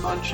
much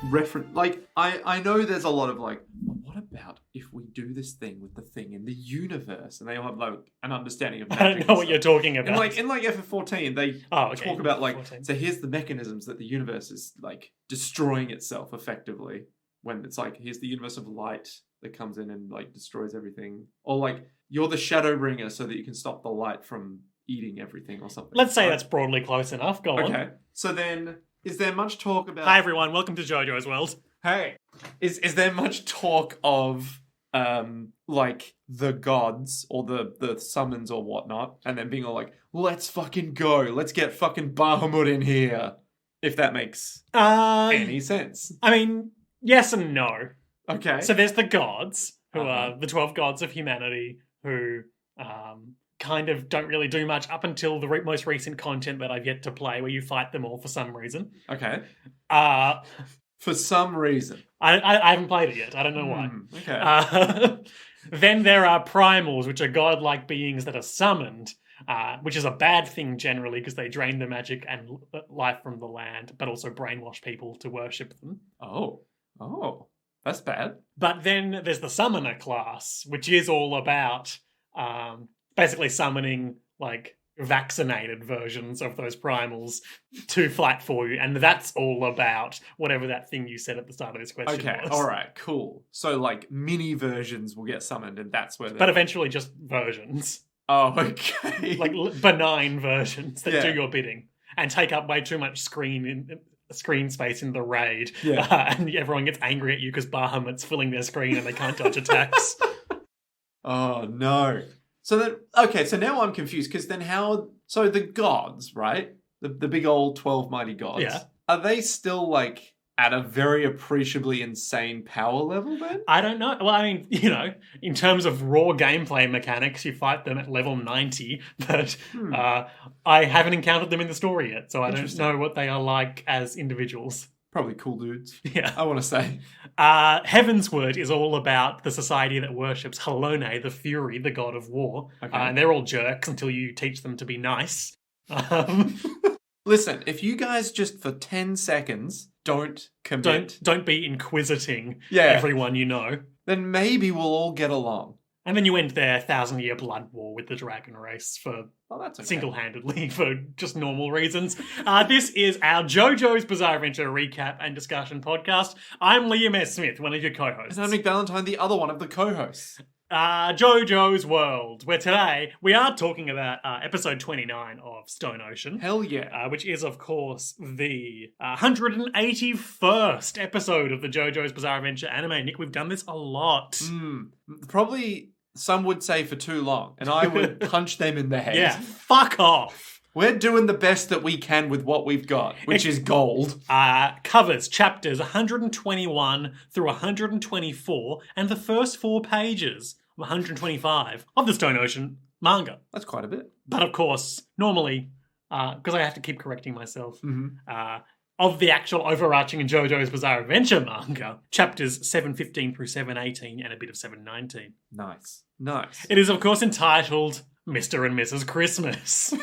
reference? Like, I know there's a lot of like, well, what about if we do this thing with the thing in the universe? And they all have like an understanding of magic. I don't know what you're talking about. In like FF14, they talk about like, 14. So here's the mechanisms that the universe is like destroying itself effectively. When it's like, here's the universe of light that comes in and like destroys everything. Or like, you're the shadow bringer so that you can stop the light from eating everything or something. Let's say that's broadly close enough. Go on. Okay. So then, is there much talk about... Hi everyone, welcome to Jojo's World. Hey. Is there much talk of, like, the gods or the summons or whatnot, and then being all like, let's fucking go. Let's get fucking Bahamut in here. If that makes any sense. I mean, yes and no. Okay. So there's the gods, who are the 12 gods of humanity, who kind of don't really do much up until the most recent content that I've yet to play, where you fight them all for some reason. Okay. For some reason. I haven't played it yet. I don't know why. Okay. Then there are primals, which are godlike beings that are summoned, which is a bad thing generally because they drain the magic and life from the land, but also brainwash people to worship them. Oh. That's bad. But then there's the summoner class, which is all about basically summoning like vaccinated versions of those primals to fight for you. And that's all about whatever that thing you said at the start of this question was. Okay, alright, cool. So like mini versions will get summoned and that's where But eventually just versions. Oh, okay. Like benign versions that do your bidding and take up way too much screen space in the raid. Yeah. And everyone gets angry at you because Bahamut's filling their screen and they can't dodge attacks. Oh, no. So then, okay, so now I'm confused because then so the gods, right? The big old 12 mighty gods. Yeah. Are they still like at a very appreciably insane power level then? I don't know. Well, I mean, you know, in terms of raw gameplay mechanics, you fight them at level 90, but I haven't encountered them in the story yet, so I don't know what they are like as individuals. Probably cool dudes. Yeah. I want to say. Heavensward is all about the society that worships Halone, the Fury, the god of war. Okay. And they're all jerks until you teach them to be nice. Listen, if you guys just for 10 seconds don't commit... Don't be inquisiting everyone you know. Then maybe we'll all get along. And then you end their 1,000-year blood war with the dragon race for single-handedly for just normal reasons. This is our JoJo's Bizarre Adventure recap and discussion podcast. I'm Liam S. Smith, one of your co-hosts. And I'm Nick Valentine, the other one of the co-hosts. JoJo's World, where today we are talking about episode 29 of Stone Ocean. Hell yeah. Which is, of course, the 181st episode of the JoJo's Bizarre Adventure anime. Nick, we've done this a lot. Probably, some would say for too long, and I would punch them in the head. Yeah, fuck off. We're doing the best that we can with what we've got, which is gold. Covers chapters 121 through 124 and the first 4 pages of 125 of the Stone Ocean manga. That's quite a bit. But of course, normally, because I have to keep correcting myself, of the actual overarching JoJo's Bizarre Adventure manga, chapters 715 through 718 and a bit of 719. Nice. It is, of course, entitled Mr. and Mrs. Christmas.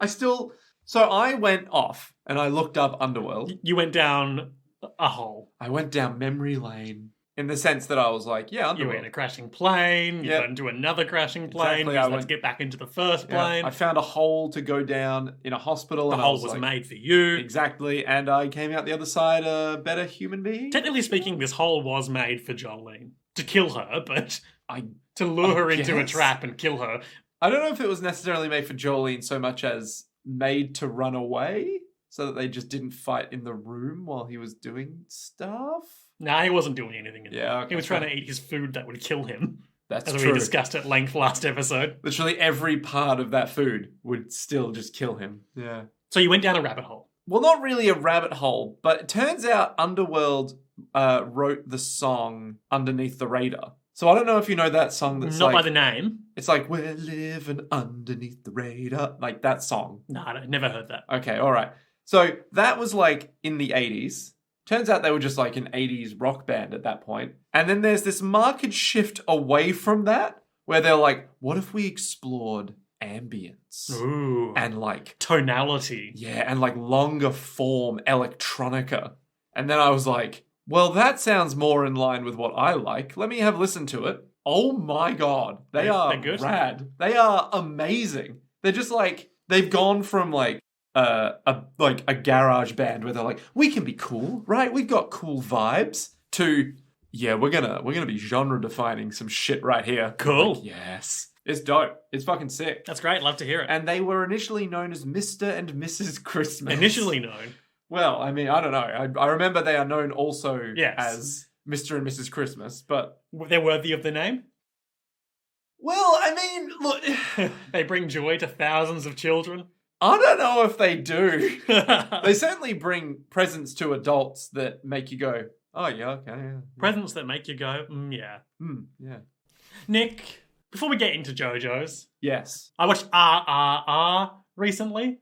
So I went off and I looked up Underworld. You went down a hole. I went down memory lane in the sense that I was like, yeah, Underworld. You were in a crashing plane. You got into another crashing plane. Exactly. Let's get back into the first plane. I found a hole to go down in a hospital. The hole was made for you. Exactly. And I came out the other side a better human being. Technically speaking, this hole was made for Jolene. To kill her, but to lure her into a trap and kill her. I don't know if it was necessarily made for Jolene so much as made to run away so that they just didn't fight in the room while he was doing stuff. Nah, he wasn't doing anything in there. Okay, he was trying to eat his food that would kill him. That's true. As we discussed at length last episode. Literally every part of that food would still just kill him. Yeah. So you went down a rabbit hole. Well, not really a rabbit hole, but it turns out Underworld wrote the song Underneath the Radar. So I don't know if you know that song that's not by the name. It's like, we're living underneath the radar. Like that song. No, I never heard that. Okay, all right. So that was like in the 80s. Turns out they were just like an 80s rock band at that point. And then there's this marked shift away from that where they're like, what if we explored ambience. Ooh. And like tonality. Yeah, and like longer form electronica. And then I was like, well, that sounds more in line with what I like. Let me have a listen to it. Oh my god. They're good. Rad. They are amazing. They're just like, they've gone from like a garage band where they're like, we can be cool, right? We've got cool vibes, to yeah, we're gonna be genre defining some shit right here. Cool. Like, yes. It's dope. It's fucking sick. That's great. Love to hear it. And they were initially known as Mr. and Mrs. Christmas. Initially known. Well, I mean, I don't know. I remember they are known also as Mr. and Mrs. Christmas, but... They're worthy of the name? Well, I mean, look... They bring joy to thousands of children? I don't know if they do. They certainly bring presents to adults that make you go, oh, yeah, okay. Yeah. Presents that make you go, yeah. Yeah. Nick, before we get into JoJo's... Yes. I watched RRR recently.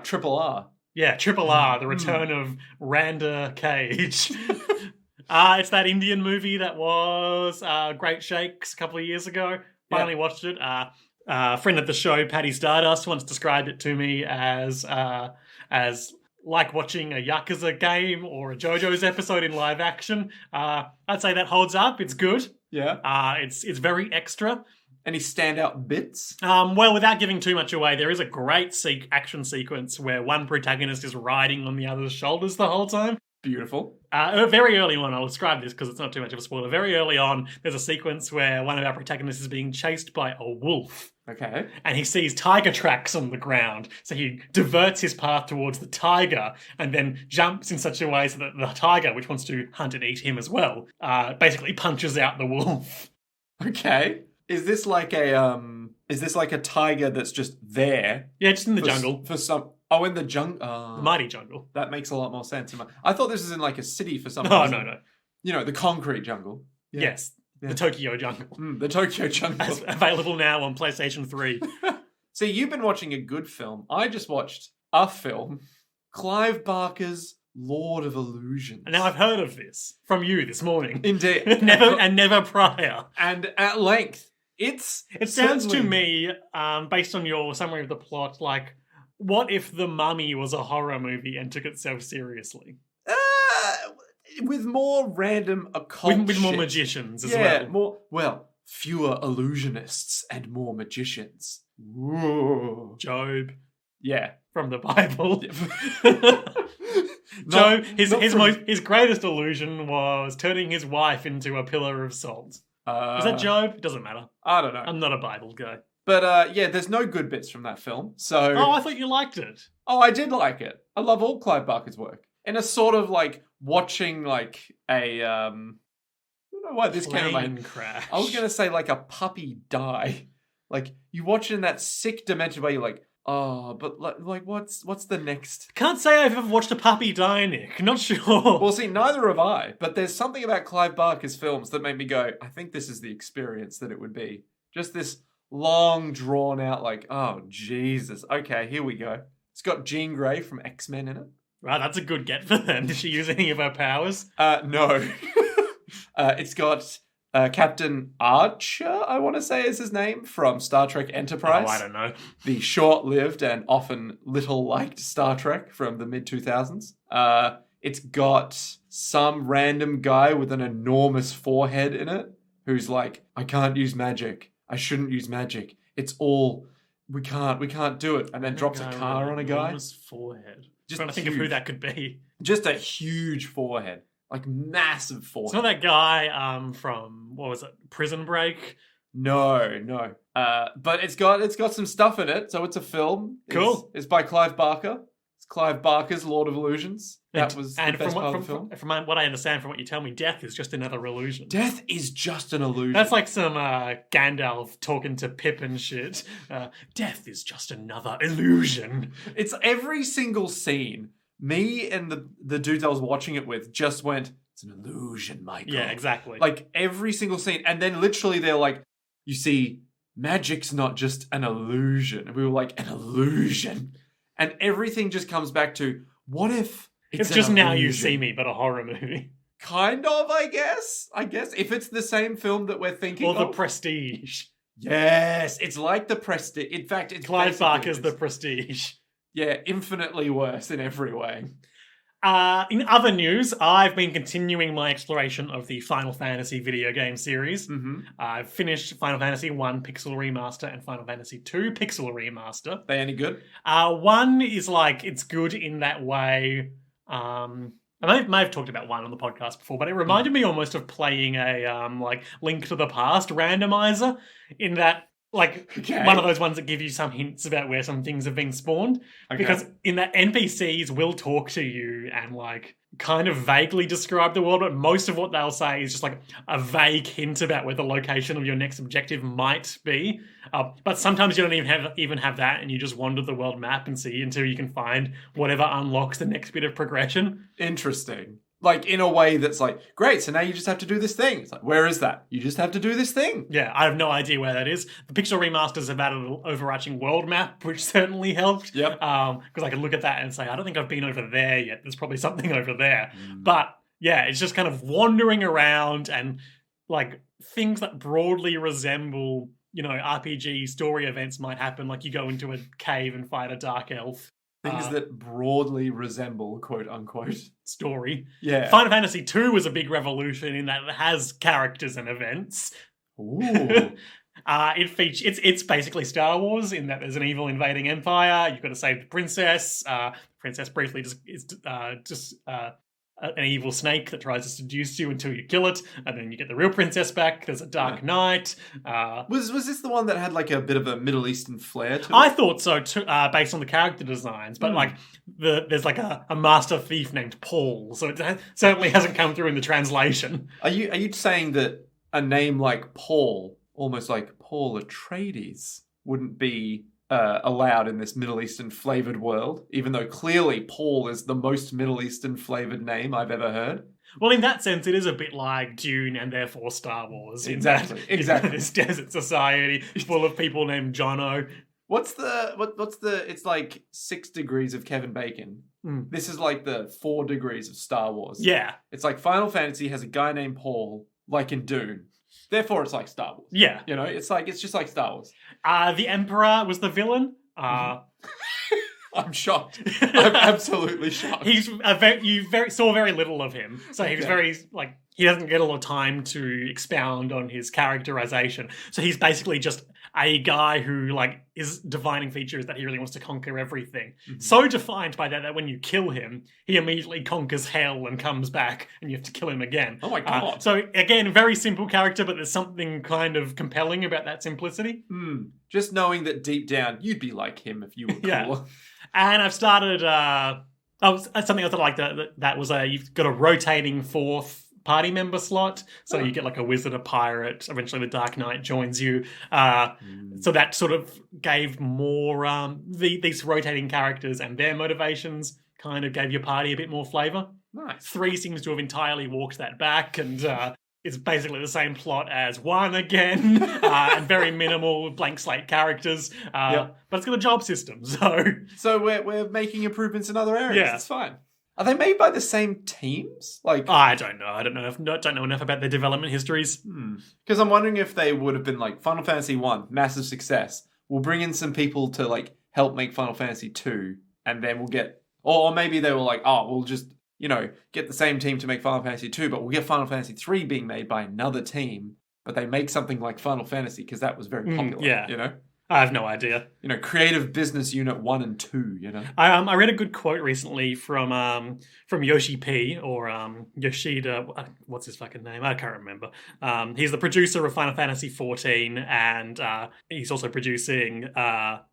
Triple R. Yeah, Triple R, the return of Randa Cage. It's that Indian movie that was Great Shakes a couple of years ago. Finally watched it. Friend of the show, Patty Stardust, once described it to me as like watching a Yakuza game or a JoJo's episode in live action. I'd say that holds up. It's good. Yeah. It's very extra. Any standout bits? Well, without giving too much away, there is a great action sequence where one protagonist is riding on the other's shoulders the whole time. Beautiful. Very early on, I'll describe this because it's not too much of a spoiler. Very early on, there's a sequence where one of our protagonists is being chased by a wolf. Okay. And he sees tiger tracks on the ground. So he diverts his path towards the tiger and then jumps in such a way so that the tiger, which wants to hunt and eat him as well, basically punches out the wolf. Okay. Is this like a tiger that's just there? Yeah, just in the jungle. For some... Oh, in the jungle. The mighty jungle. That makes a lot more sense. I thought this was in like a city for some reason. No. You know, the concrete jungle. Yeah. Yes, the Tokyo jungle. The Tokyo jungle. As available now on PlayStation 3. So you've been watching a good film. I just watched a film, Clive Barker's Lord of Illusions. And now I've heard of this from you this morning. Indeed. never prior. And at length. It sounds to me, based on your summary of the plot, like, what if The Mummy was a horror movie and took itself seriously? With more random occult with more magicians as well. Fewer illusionists and more magicians. Ooh. Job. Yeah. From the Bible. Job, his greatest illusion was turning his wife into a pillar of salt. Is that Job? It doesn't matter. I don't know. I'm not a Bible guy. But there's no good bits from that film. So I thought you liked it. Oh, I did like it. I love all Clive Barker's work. In a sort of like watching like a I don't know why this came to mind. Crash. I was gonna say like a puppy die. Like you watch it in that sick demented way, you're like, oh, but like what's the next? Can't say I've ever watched a puppy die, Nick. Not sure. Well, see, neither have I. But there's something about Clive Barker's films that made me go, I think this is the experience that it would be. Just this long, drawn out, like, oh, Jesus. Okay, here we go. It's got Jean Grey from X-Men in it. Right, that's a good get for them. Did she use any of her powers? No. It's got Captain Archer, I want to say is his name, from Star Trek Enterprise. Oh, I don't know. The short-lived and often little-liked Star Trek from the mid-2000s. It's got some random guy with an enormous forehead in it who's like, I can't use magic. I shouldn't use magic. It's all... We can't do it. And then drops a car on a guy. Enormous forehead. Just trying to think of who that could be. Just a huge forehead. Like, massive forehead. It's not that guy from, what was it, Prison Break? No. But it's got some stuff in it, so it's a film. Cool. It's by Clive Barker. It's Clive Barker's Lord of Illusions. That was the best part of the film. From what I understand from what you tell me, death is just another illusion. Death is just an illusion. That's like some Gandalf talking to Pip and shit. Death is just another illusion. It's every single scene. Me and the dudes I was watching it with just went, it's an illusion, Michael. Yeah, exactly. Like every single scene. And then literally they're like, you see, magic's not just an illusion. And we were like, an illusion. And everything just comes back to, what if it's just Now You See Me, but a horror movie? Kind of, I guess. If it's the same film that we're thinking of. Or The Prestige. Yes, it's like the Prestige. In fact, it's Clive Barker's The Prestige. Yeah, infinitely worse in every way. In other news, I've been continuing my exploration of the Final Fantasy video game series. I've finished Final Fantasy 1 Pixel Remaster and Final Fantasy 2 Pixel Remaster. They any good? 1 is like, it's good in that way. I may have talked about 1 on the podcast before, but it reminded me almost of playing a like Link to the Past randomizer, in that like one of those ones that give you some hints about where some things have been spawned. Because in that, NPCs will talk to you and like kind of vaguely describe the world, but most of what they'll say is just like a vague hint about where the location of your next objective might be. But sometimes you don't even have that, and you just wander the world map and see until you can find whatever unlocks the next bit of progression. Interesting. Like, in a way that's like, great, so now you just have to do this thing. It's like, where is that? You just have to do this thing. Yeah, I have no idea where that is. The Pixel Remasters have added an overarching world map, which certainly helped. Yep. Because I could look at that and say, I don't think I've been over there yet. There's probably something over there. But, yeah, it's just kind of wandering around and, like, things that broadly resemble, you know, RPG story events might happen. Like, you go into a cave and fight a dark elf. Things that broadly resemble, quote unquote, story. Yeah. Final Fantasy 2 was a big revolution in that it has characters and events. Ooh. It's basically Star Wars in that there's an evil invading empire. You've got to save the princess. The princess briefly is an evil snake that tries to seduce you until you kill it, and then you get the real princess back. There's a Dark Knight. Was this the one that had like a bit of a Middle Eastern flair to it? I thought so too, based on the character designs. But like there's like a master thief named Paul, so it certainly hasn't come through in the translation. Are you saying that a name like Paul, almost like Paul Atreides, wouldn't be allowed in this Middle Eastern flavored world, even though clearly Paul is the most Middle Eastern flavored name I've ever heard? Well, in that sense, it is a bit like Dune and therefore Star Wars. Exactly. This desert society full of people named Jono. What's the? It's like 6 degrees of Kevin Bacon. This is like the 4 degrees of Star Wars. Yeah. It's like Final Fantasy has a guy named Paul, like in Dune. Therefore, it's like Star Wars. Yeah. You know, it's just like Star Wars. The Emperor was the villain. I'm shocked. I'm absolutely shocked. You saw very little of him, so he was very like he doesn't get a lot of time to expound on his characterization. So he's basically just a guy who like his defining feature is that he really wants to conquer everything. So defined by that when you kill him, he immediately conquers hell and comes back, and you have to kill him again. Oh my god! So again, very simple character, but there's something kind of compelling about that simplicity. Just knowing that deep down you'd be like him if you were cool. Yeah. And I've started. Something else I liked that was you've got a rotating 4th party member slot, so you get like a wizard, a pirate. Eventually, the Dark Knight joins you. So that sort of gave more these rotating characters and their motivations. Kind of gave your party a bit more flavor. Nice. 3 seems to have entirely walked that back, and it's basically the same plot as 1 again, and very minimal blank slate characters. But it's got a job system, so we're making improvements in other areas. Yeah. It's fine. Are they made by the same teams? Like, I don't know. I don't know enough about their development histories. Because I'm wondering if they would have been like Final Fantasy 1, massive success. We'll bring in some people to like help make Final Fantasy 2, and then we'll get, or maybe they were like, we'll just, you know, get the same team to make Final Fantasy 2, but we'll get Final Fantasy 3 being made by another team, but they make something like Final Fantasy because that was very popular. Yeah. You know? I have no idea. You know, creative business unit 1 and 2, you know? I read a good quote recently from Yoshi P, or Yoshida, what's his fucking name? I can't remember. He's the producer of Final Fantasy 14, and he's also producing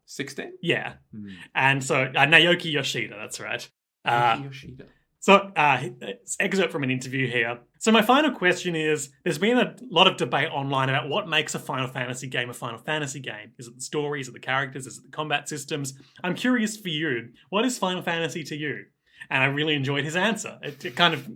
16? Yeah. And so Naoki Yoshida, that's right. Naoki Yoshida. So, it's excerpt from an interview here. So my final question is, there's been a lot of debate online about what makes a Final Fantasy game a Final Fantasy game. Is it the story? Is it the characters? Is it the combat systems? I'm curious for you, what is Final Fantasy to you? And I really enjoyed his answer. It kind of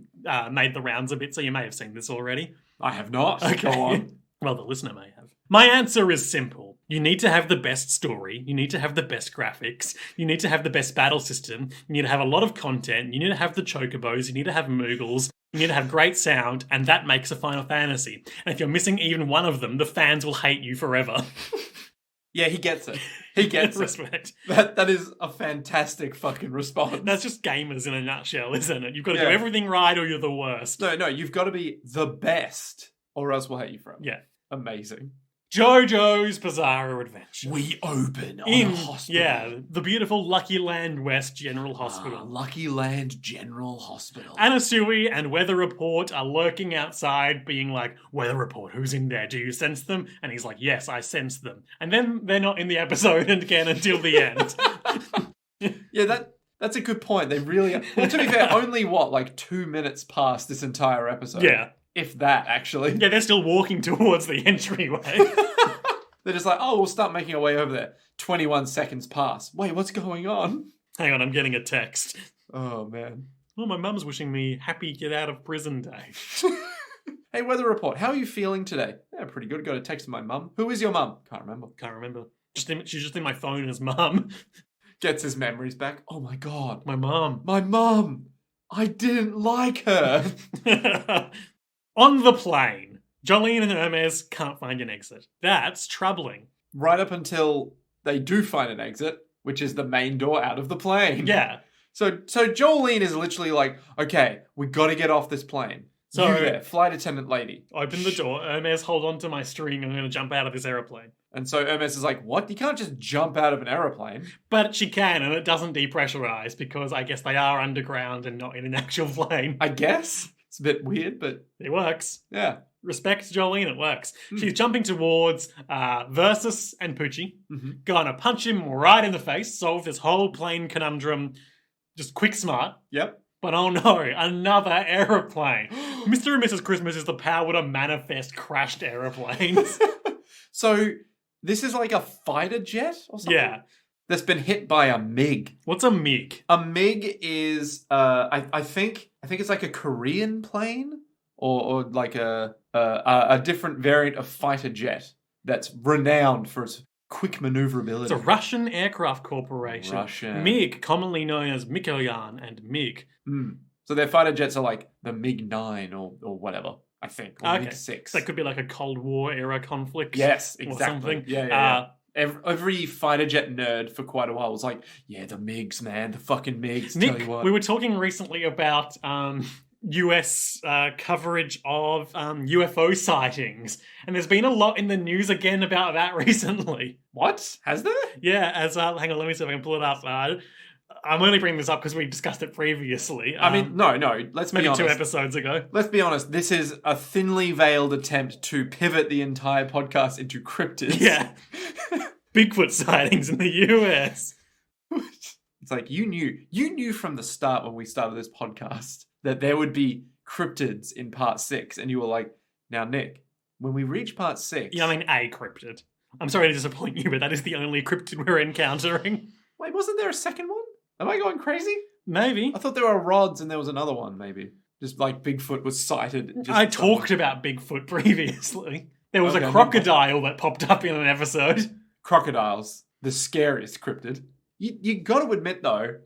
made the rounds a bit, so you may have seen this already. I have not. Okay. Go on. Well, the listener may have. My answer is simple. You need to have the best story. You need to have the best graphics. You need to have the best battle system. You need to have a lot of content. You need to have the chocobos. You need to have Moogles. You need to have great sound, and that makes a Final Fantasy. And if you're missing even one of them, the fans will hate you forever. Yeah, he gets it. He gets Respect. it. That is a fantastic fucking response. That's just gamers in a nutshell, isn't it? You've got to do everything right or you're the worst. No, you've got to be the best or else we'll hate you forever. Yeah. Amazing. Jojo's Bizarro Adventure. We open on a hospital. Yeah, the beautiful Lucky Land West General Hospital. Lucky Land General Hospital. Anasui and Weather Report are lurking outside being like, Weather Report, who's in there? Do you sense them? And he's like, yes, I sense them. And then they're not in the episode again until the end. Yeah, that's a good point. They really are. Well, to be fair, only 2 minutes past this entire episode. Yeah. If that, actually. Yeah, they're still walking towards the entryway. They're just like, we'll start making our way over there. 21 seconds pass. Wait, what's going on? Hang on, I'm getting a text. Oh, man. Well, my mum's wishing me happy get out of prison day. Hey, Weather Report, how are you feeling today? Yeah, pretty good. Got a text from my mum. Who is your mum? Can't remember. She's just in my phone as mum. Gets his memories back. Oh, my God. My mum. My mum. I didn't like her. On the plane, Jolene and Hermes can't find an exit. That's troubling. Right up until they do find an exit, which is the main door out of the plane. Yeah. So Jolene is literally like, okay, we got to get off this plane. So you there, flight attendant lady. Open the door. Hermes, hold on to my string. I'm going to jump out of this aeroplane. And so Hermes is like, what? You can't just jump out of an aeroplane. But she can, and it doesn't depressurize because I guess they are underground and not in an actual plane. I guess. It's a bit weird, but... It works. Yeah. Respect Jolene, it works. She's jumping towards Versus and Poochie. Gonna punch him right in the face, solve this whole plane conundrum. Just quick smart. Yep. But oh no, another aeroplane. Mr. and Mrs. Christmas is the power to manifest crashed aeroplanes. So this is like a fighter jet or something? Yeah. That's been hit by a MiG. What's a MiG? A MiG is, I think it's like a Korean plane or like a different variant of fighter jet that's renowned for its quick maneuverability. It's a Russian aircraft corporation. Russian. MiG, commonly known as Mikoyan and MiG. So their fighter jets are like the MiG-9 or whatever, I think. Or MiG-6. That could be like a Cold War era conflict. Yes, exactly. Or something. Yeah. Every fighter jet nerd for quite a while was like, yeah, the MiGs, man, the fucking MiGs, Nick, tell you what. We were talking recently about US coverage of UFO sightings, and there's been a lot in the news again about that recently. What? Has there? Yeah, hang on, let me see if I can pull it up. I'm only bringing this up because we discussed it previously. I mean, no, let's be honest. Maybe 2 episodes ago. Let's be honest, this is a thinly veiled attempt to pivot the entire podcast into cryptids. Yeah. Bigfoot sightings in the US. It's like, you knew from the start when we started this podcast that there would be cryptids in part 6, and you were like, now Nick, when we reach part 6... Yeah, I mean a cryptid. I'm sorry to disappoint you, but that is the only cryptid we're encountering. Wait, wasn't there a second one? Am I going crazy? Maybe. I thought there were rods and there was another one, maybe. Just like Bigfoot was sighted. I talked about Bigfoot previously. There was a crocodile that popped up in an episode. Crocodiles. The scariest cryptid. You got to admit, though,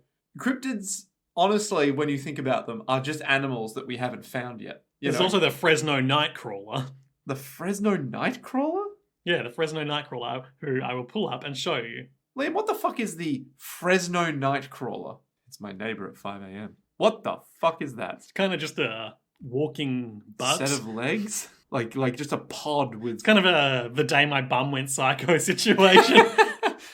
cryptids, honestly, when you think about them, are just animals that we haven't found yet. There's also the Fresno Nightcrawler. The Fresno Nightcrawler? Yeah, the Fresno Nightcrawler, who I will pull up and show you. Liam, what the fuck is the Fresno Nightcrawler? It's my neighbor at 5 a.m. What the fuck is that? It's kind of just a walking butt. Set of legs? Like just a pod with... It's kind of a the day my bum went psycho situation.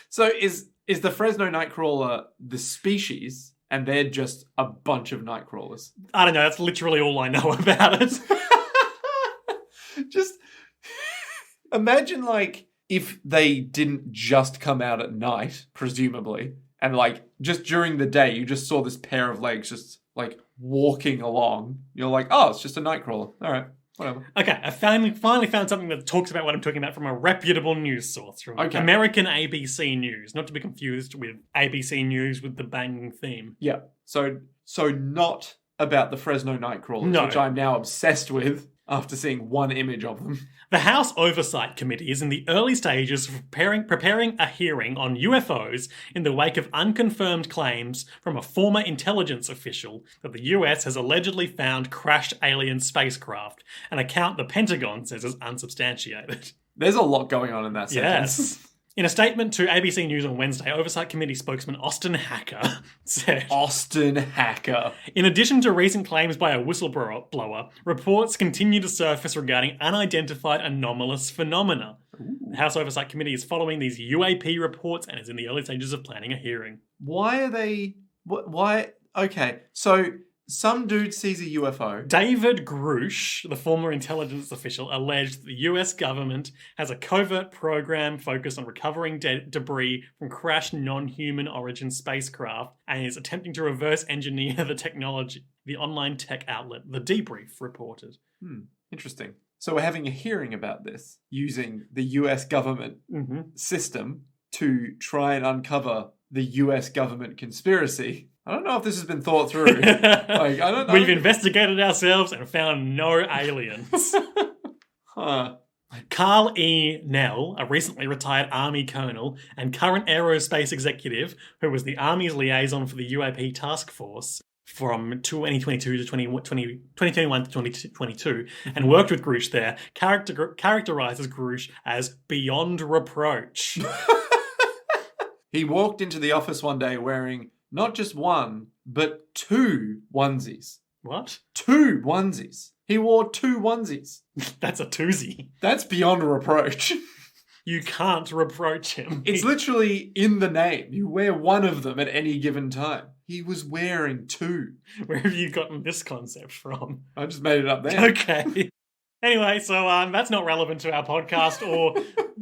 So is the Fresno Nightcrawler the species, and they're just a bunch of Nightcrawlers? I don't know, that's literally all I know about it. Just imagine, like, if they didn't just come out at night, presumably, and, like, just during the day, you just saw this pair of legs just, like, walking along. You're like, oh, it's just a Nightcrawler. All right, whatever. Okay, I finally found something that talks about what I'm talking about from a reputable news source. From American ABC News, not to be confused with ABC News with the banging theme. Yeah, so not about the Fresno Nightcrawlers, no. Which I'm now obsessed with. after seeing one image of them. The House Oversight Committee is in the early stages of preparing a hearing on UFOs in the wake of unconfirmed claims from a former intelligence official that the US has allegedly found crashed alien spacecraft, an account the Pentagon says is unsubstantiated. There's a lot going on in that sentence. Yes. In a statement to ABC News on Wednesday, Oversight Committee spokesman Austin Hacker said... Austin Hacker. In addition to recent claims by a whistleblower, reports continue to surface regarding unidentified anomalous phenomena. Ooh. The House Oversight Committee is following these UAP reports and is in the early stages of planning a hearing. Why are they... Why... Okay, so... Some dude sees a UFO. David Grush, the former intelligence official, alleged the US government has a covert program focused on recovering debris from crashed non-human origin spacecraft and is attempting to reverse engineer the technology, the online tech outlet The Debrief reported. Interesting. So we're having a hearing about this using the US government system to try and uncover the US government conspiracy. I don't know if this has been thought through. I don't know. We've investigated ourselves and found no aliens. Carl E. Nell, a recently retired Army colonel and current aerospace executive who was the Army's liaison for the UAP task force from 2022 to 2021 to 2022 and worked with Grush there, characterizes Grush as beyond reproach. He walked into the office one day wearing not just one, but 2 onesies. What? 2 onesies. He wore 2 onesies. That's a twosie. That's beyond reproach. You can't reproach him. It's literally in the name. You wear one of them at any given time. He was wearing 2. Where have you gotten this concept from? I just made it up there. Okay. Anyway, so that's not relevant to our podcast or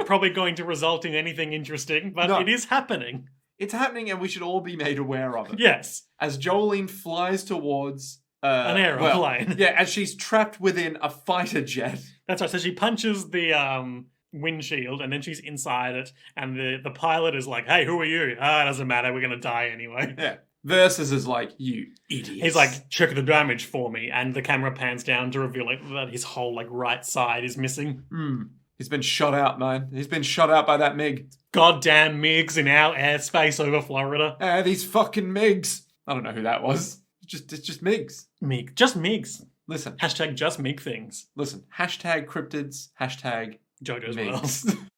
probably going to result in anything interesting, but It is happening. It's happening and we should all be made aware of it. Yes. As Jolene flies towards... an aeroplane. As she's trapped within a fighter jet. That's right. So she punches the windshield and then she's inside it and the pilot is like, hey, who are you? It doesn't matter. We're going to die anyway. Yeah. Versus is like, you idiot. He's like, check the damage for me. And the camera pans down to reveal that his whole right side is missing. He's been shot out, man. He's been shot out by that MiG. Goddamn MiGs in our airspace over Florida. These fucking MiGs. I don't know who that was. It's just MiGs. Just MiGs. Listen. Hashtag just MiG things. Listen. Hashtag cryptids. Hashtag Jojo's MiGs. World.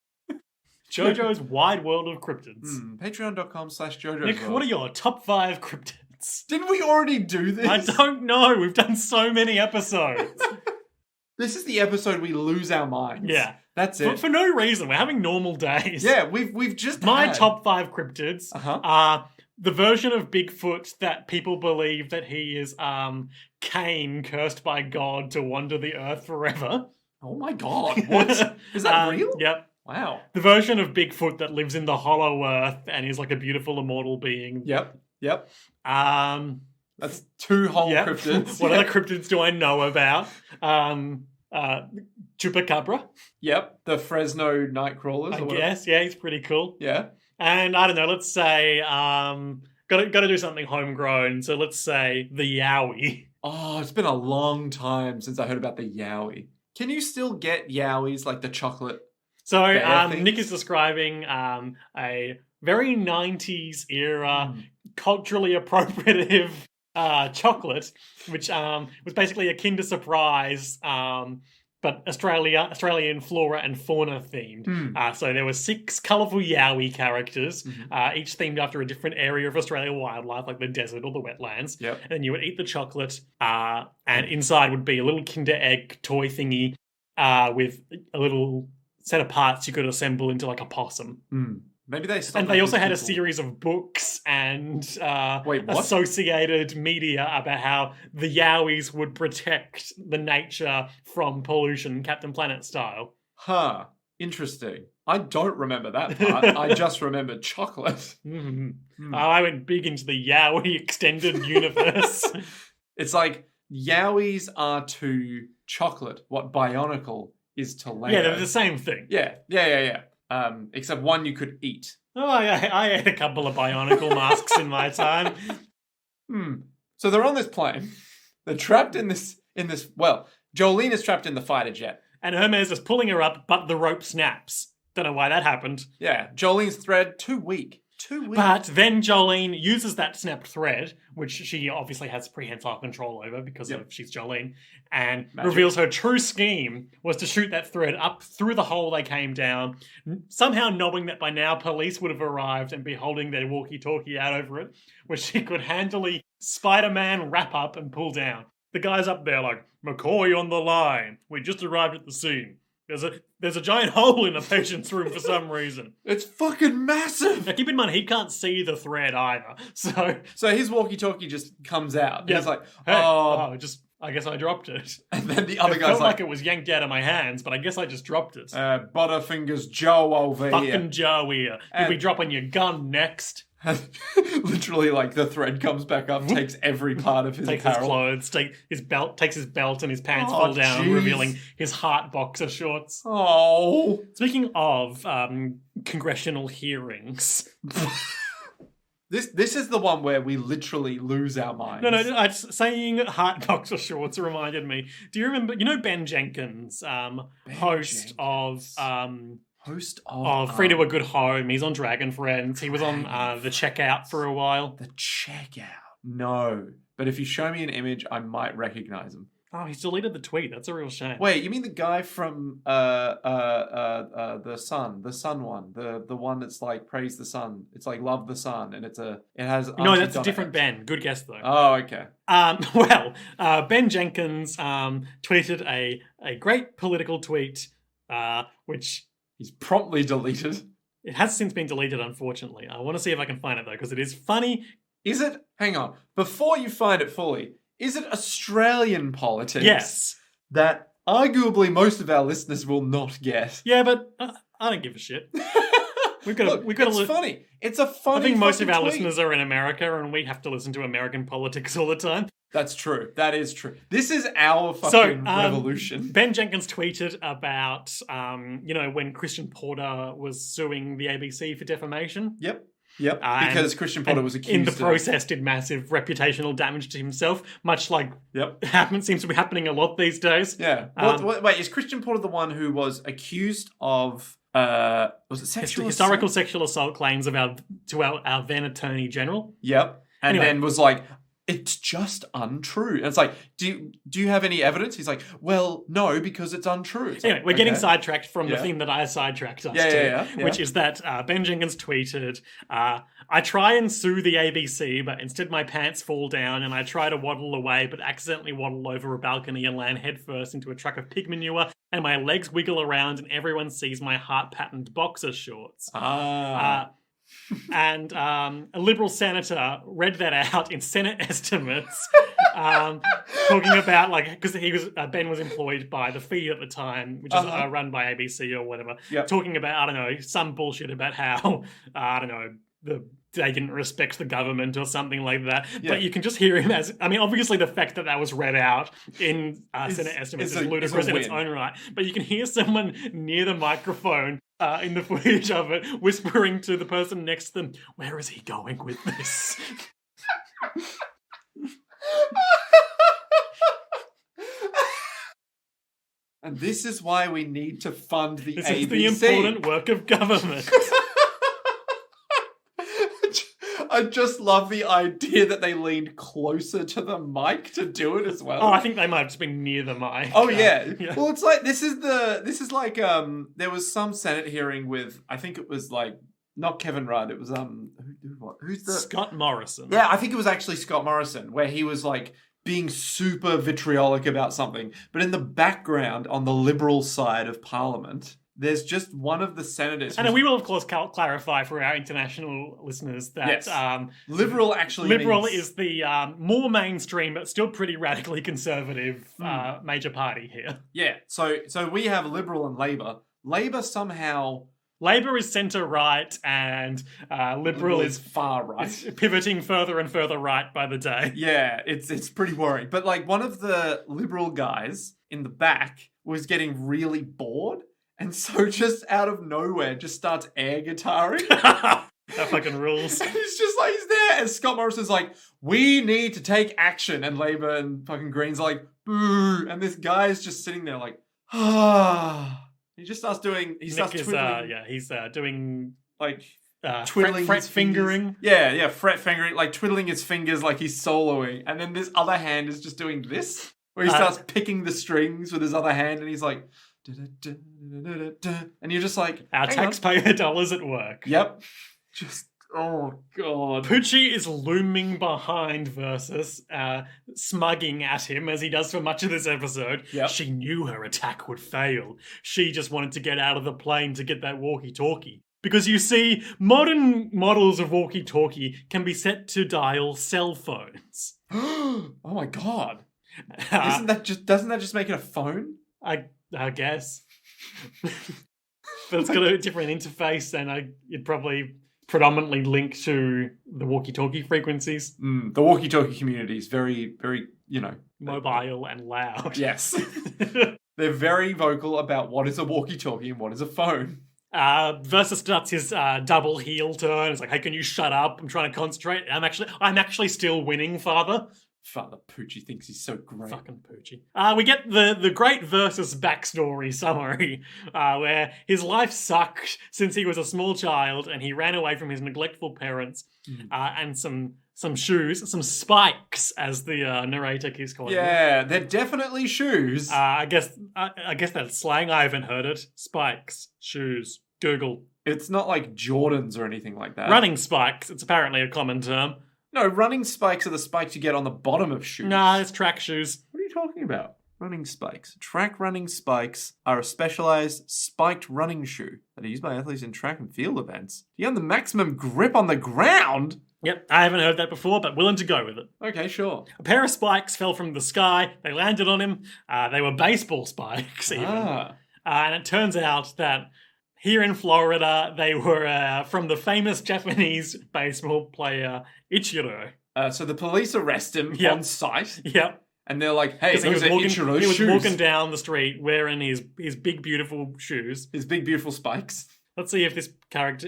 Jojo's wide world of cryptids. Patreon.com/Jojo's Nick, World. what are your top 5 cryptids? Didn't we already do this? I don't know. We've done so many episodes. This is the episode we lose our minds. Yeah. That's it. For no reason. We're having normal days. Yeah, we've just My top 5 cryptids are the version of Bigfoot that people believe that he is Cain cursed by God to wander the earth forever. Oh my God. What? Is that real? Yep. Wow. The version of Bigfoot that lives in the hollow earth and is like a beautiful immortal being. Yep. That's 2 whole cryptids. What other cryptids do I know about? Chupacabra. Yep. The Fresno Nightcrawlers. I guess. Yeah, he's pretty cool. Yeah. And I don't know, let's say, got to do something homegrown. So let's say the Yowie. Oh, it's been a long time since I heard about the Yowie. Can you still get Yowies, like the chocolate? So Nick is describing a very 90s era, culturally appropriative chocolate, which was basically a Kinder Surprise, but Australian flora and fauna themed. So there were 6 colourful Yowie characters, each themed after a different area of Australian wildlife, like the desert or the wetlands. Yep. And then you would eat the chocolate, and inside would be a little Kinder Egg toy thingy with a little set of parts you could assemble into like a possum. Maybe they stopped. And they also had a series of books and associated media about how the Yowies would protect the nature from pollution, Captain Planet style. Interesting. I don't remember that part. I just remember chocolate. I went big into the Yowie extended universe. It's like Yowies are to chocolate what Bionicle is to Lego. Yeah, they're the same thing. Yeah. Except one you could eat. Oh, yeah, I ate a couple of Bionicle masks in my time. So they're on this plane. They're trapped in this. Well, Jolene is trapped in the fighter jet. And Hermes is pulling her up, but the rope snaps. Don't know why that happened. Yeah, Jolene's thread, too weak. Too weak. But then Jolene uses that snapped thread, which she obviously has prehensile control over because of she's Jolene, and reveals her true scheme was to shoot that thread up through the hole they came down, somehow knowing that by now police would have arrived and be holding their walkie-talkie out over it, which she could handily Spider-Man wrap up and pull down. The guy's up there like, McCoy on the line. We just arrived at the scene. There's a giant hole in the patient's room for some reason. It's fucking massive. Now keep in mind, he can't see the thread either. So his walkie-talkie just comes out. Yeah. He's like, hey, I guess I dropped it. And then the other guy's felt like it was yanked out of my hands, but I guess I just dropped it. Butterfingers Joe over Fucking here. Fucking Joe here. You'll be dropping your gun next. Literally, like, the thread comes back up, takes every part of his takes apparel. his clothes, takes his belt and his pants fall down, revealing his heart boxer shorts. Oh. Speaking of congressional hearings... This is the one where we literally lose our minds. No, saying heart boxer shorts reminded me. Do you remember, Ben Jenkins, host of Free to a Good Home. He's on Dragon Friends. He was on The Checkout for a while. The Checkout? No. But if you show me an image, I might recognize him. Oh, he's deleted the tweet. That's a real shame. Wait, you mean the guy from the Sun one, the one that's like praise the sun. It's like love the sun, and it has. No, that's a different Ben. Good guess though. Oh, okay. Ben Jenkins tweeted a great political tweet, which he's promptly deleted. It has since been deleted, unfortunately. I want to see if I can find it though, because it is funny. Is it? Hang on, before you find it fully. Is it Australian politics? Yes. That arguably most of our listeners will not get. Yeah, but I don't give a shit. It's funny. It's a funny. I think most of our tweet. listeners are in America, and we have to listen to American politics all the time. That's true. That is true. This is our fucking revolution. Ben Jenkins tweeted about, when Christian Porter was suing the ABC for defamation. Yep. Because Christian Porter was accused in the process did massive reputational damage to himself, much like seems to be happening a lot these days. Yeah. Wait, is Christian Porter the one who was accused of was it historical sexual assault claims of our then Attorney General? Yep. And then was like, it's just untrue. And it's like, do you have any evidence? He's like, well, no, because it's untrue. It's anyway, we're getting sidetracked from the thing that I sidetracked us to, which is that Ben Jenkins tweeted, I try and sue the ABC, but instead my pants fall down and I try to waddle away, but accidentally waddle over a balcony and land headfirst into a truck of pig manure, and my legs wiggle around and everyone sees my heart-patterned boxer shorts. And a Liberal senator read that out in Senate estimates, talking about because Ben was employed by the Feed at the time, which is run by ABC or whatever. Yep. Talking about some bullshit about how they didn't respect the government or something like that. Yeah. But you can just hear him obviously the fact that was read out in Senate estimates is ludicrous in its own right. But you can hear someone near the microphone in the footage of it whispering to the person next to them, where is he going with this? And this is why we need to fund the ABC. This is the important work of government. I just love the idea that they leaned closer to the mic to do it as well. Oh, I think they might have just been near the mic. Oh yeah. Well, it's like this is like there was some Senate hearing with, I think it was like not Kevin Rudd, it was who's the Scott Morrison. Yeah, I think it was actually Scott Morrison, where he was like being super vitriolic about something, but in the background on the Liberal side of Parliament, there's just one of the senators. And we will, of course, clarify for our international listeners that Liberal is the more mainstream but still pretty radically conservative major party here. Yeah, so we have Liberal and Labour. Labour is centre-right and Liberal is far right. Pivoting further and further right by the day. Yeah, it's pretty worrying. But like one of the Liberal guys in the back was getting really bored. And so just out of nowhere, just starts air guitaring. That fucking rules. And he's there. And Scott Morrison's like, we need to take action. And Labour and fucking Greens are like, boo. And this guy is just sitting there like, ah. He just starts doing, he starts twiddling. He's doing like twiddling fret fingering. Yeah, fret fingering, like twiddling his fingers like he's soloing. And then this other hand is just doing this, where he starts picking the strings with his other hand and he's like, and you're just like, our taxpayer dollars at work. Yep. Just, oh God. Pucci is looming behind Versus, smugging at him as he does for much of this episode. Yep. She knew her attack would fail. She just wanted to get out of the plane to get that walkie-talkie. Because you see, modern models of walkie-talkie can be set to dial cell phones. Oh my God. Doesn't that just make it a phone? I guess. But it's got a different interface, and you'd probably predominantly link to the walkie-talkie frequencies. The walkie-talkie community is very, very, mobile and loud. Yes. They're very vocal about what is a walkie-talkie and what is a phone. Versus starts his double heel turn. It's like, hey, can you shut up? I'm trying to concentrate. I'm actually still winning, Father. Father Pucci thinks he's so great. Fucking Pucci. We get the great Versus backstory summary, where his life sucked since he was a small child and he ran away from his neglectful parents, and some shoes, some spikes, as the narrator keeps calling them. Yeah, they're definitely shoes. I guess that's slang. I haven't heard it. Spikes, shoes. Google. It's not like Jordans or anything like that. Running spikes. It's apparently a common term. No, running spikes are the spikes you get on the bottom of shoes. Nah, it's track shoes. What are you talking about? Running spikes. Track running spikes are a specialized spiked running shoe that are used by athletes in track and field events. You have the maximum grip on the ground. Yep, I haven't heard that before, but willing to go with it. Okay, sure. A pair of spikes fell from the sky. They landed on him. They were baseball spikes, even. And it turns out that here in Florida, they were from the famous Japanese baseball player Ichiro. So the police arrest him on sight. Yep. And they're like, hey, those are Ichiro's shoes. He was walking down the street wearing his big, beautiful shoes. His big, beautiful spikes. Let's see if this character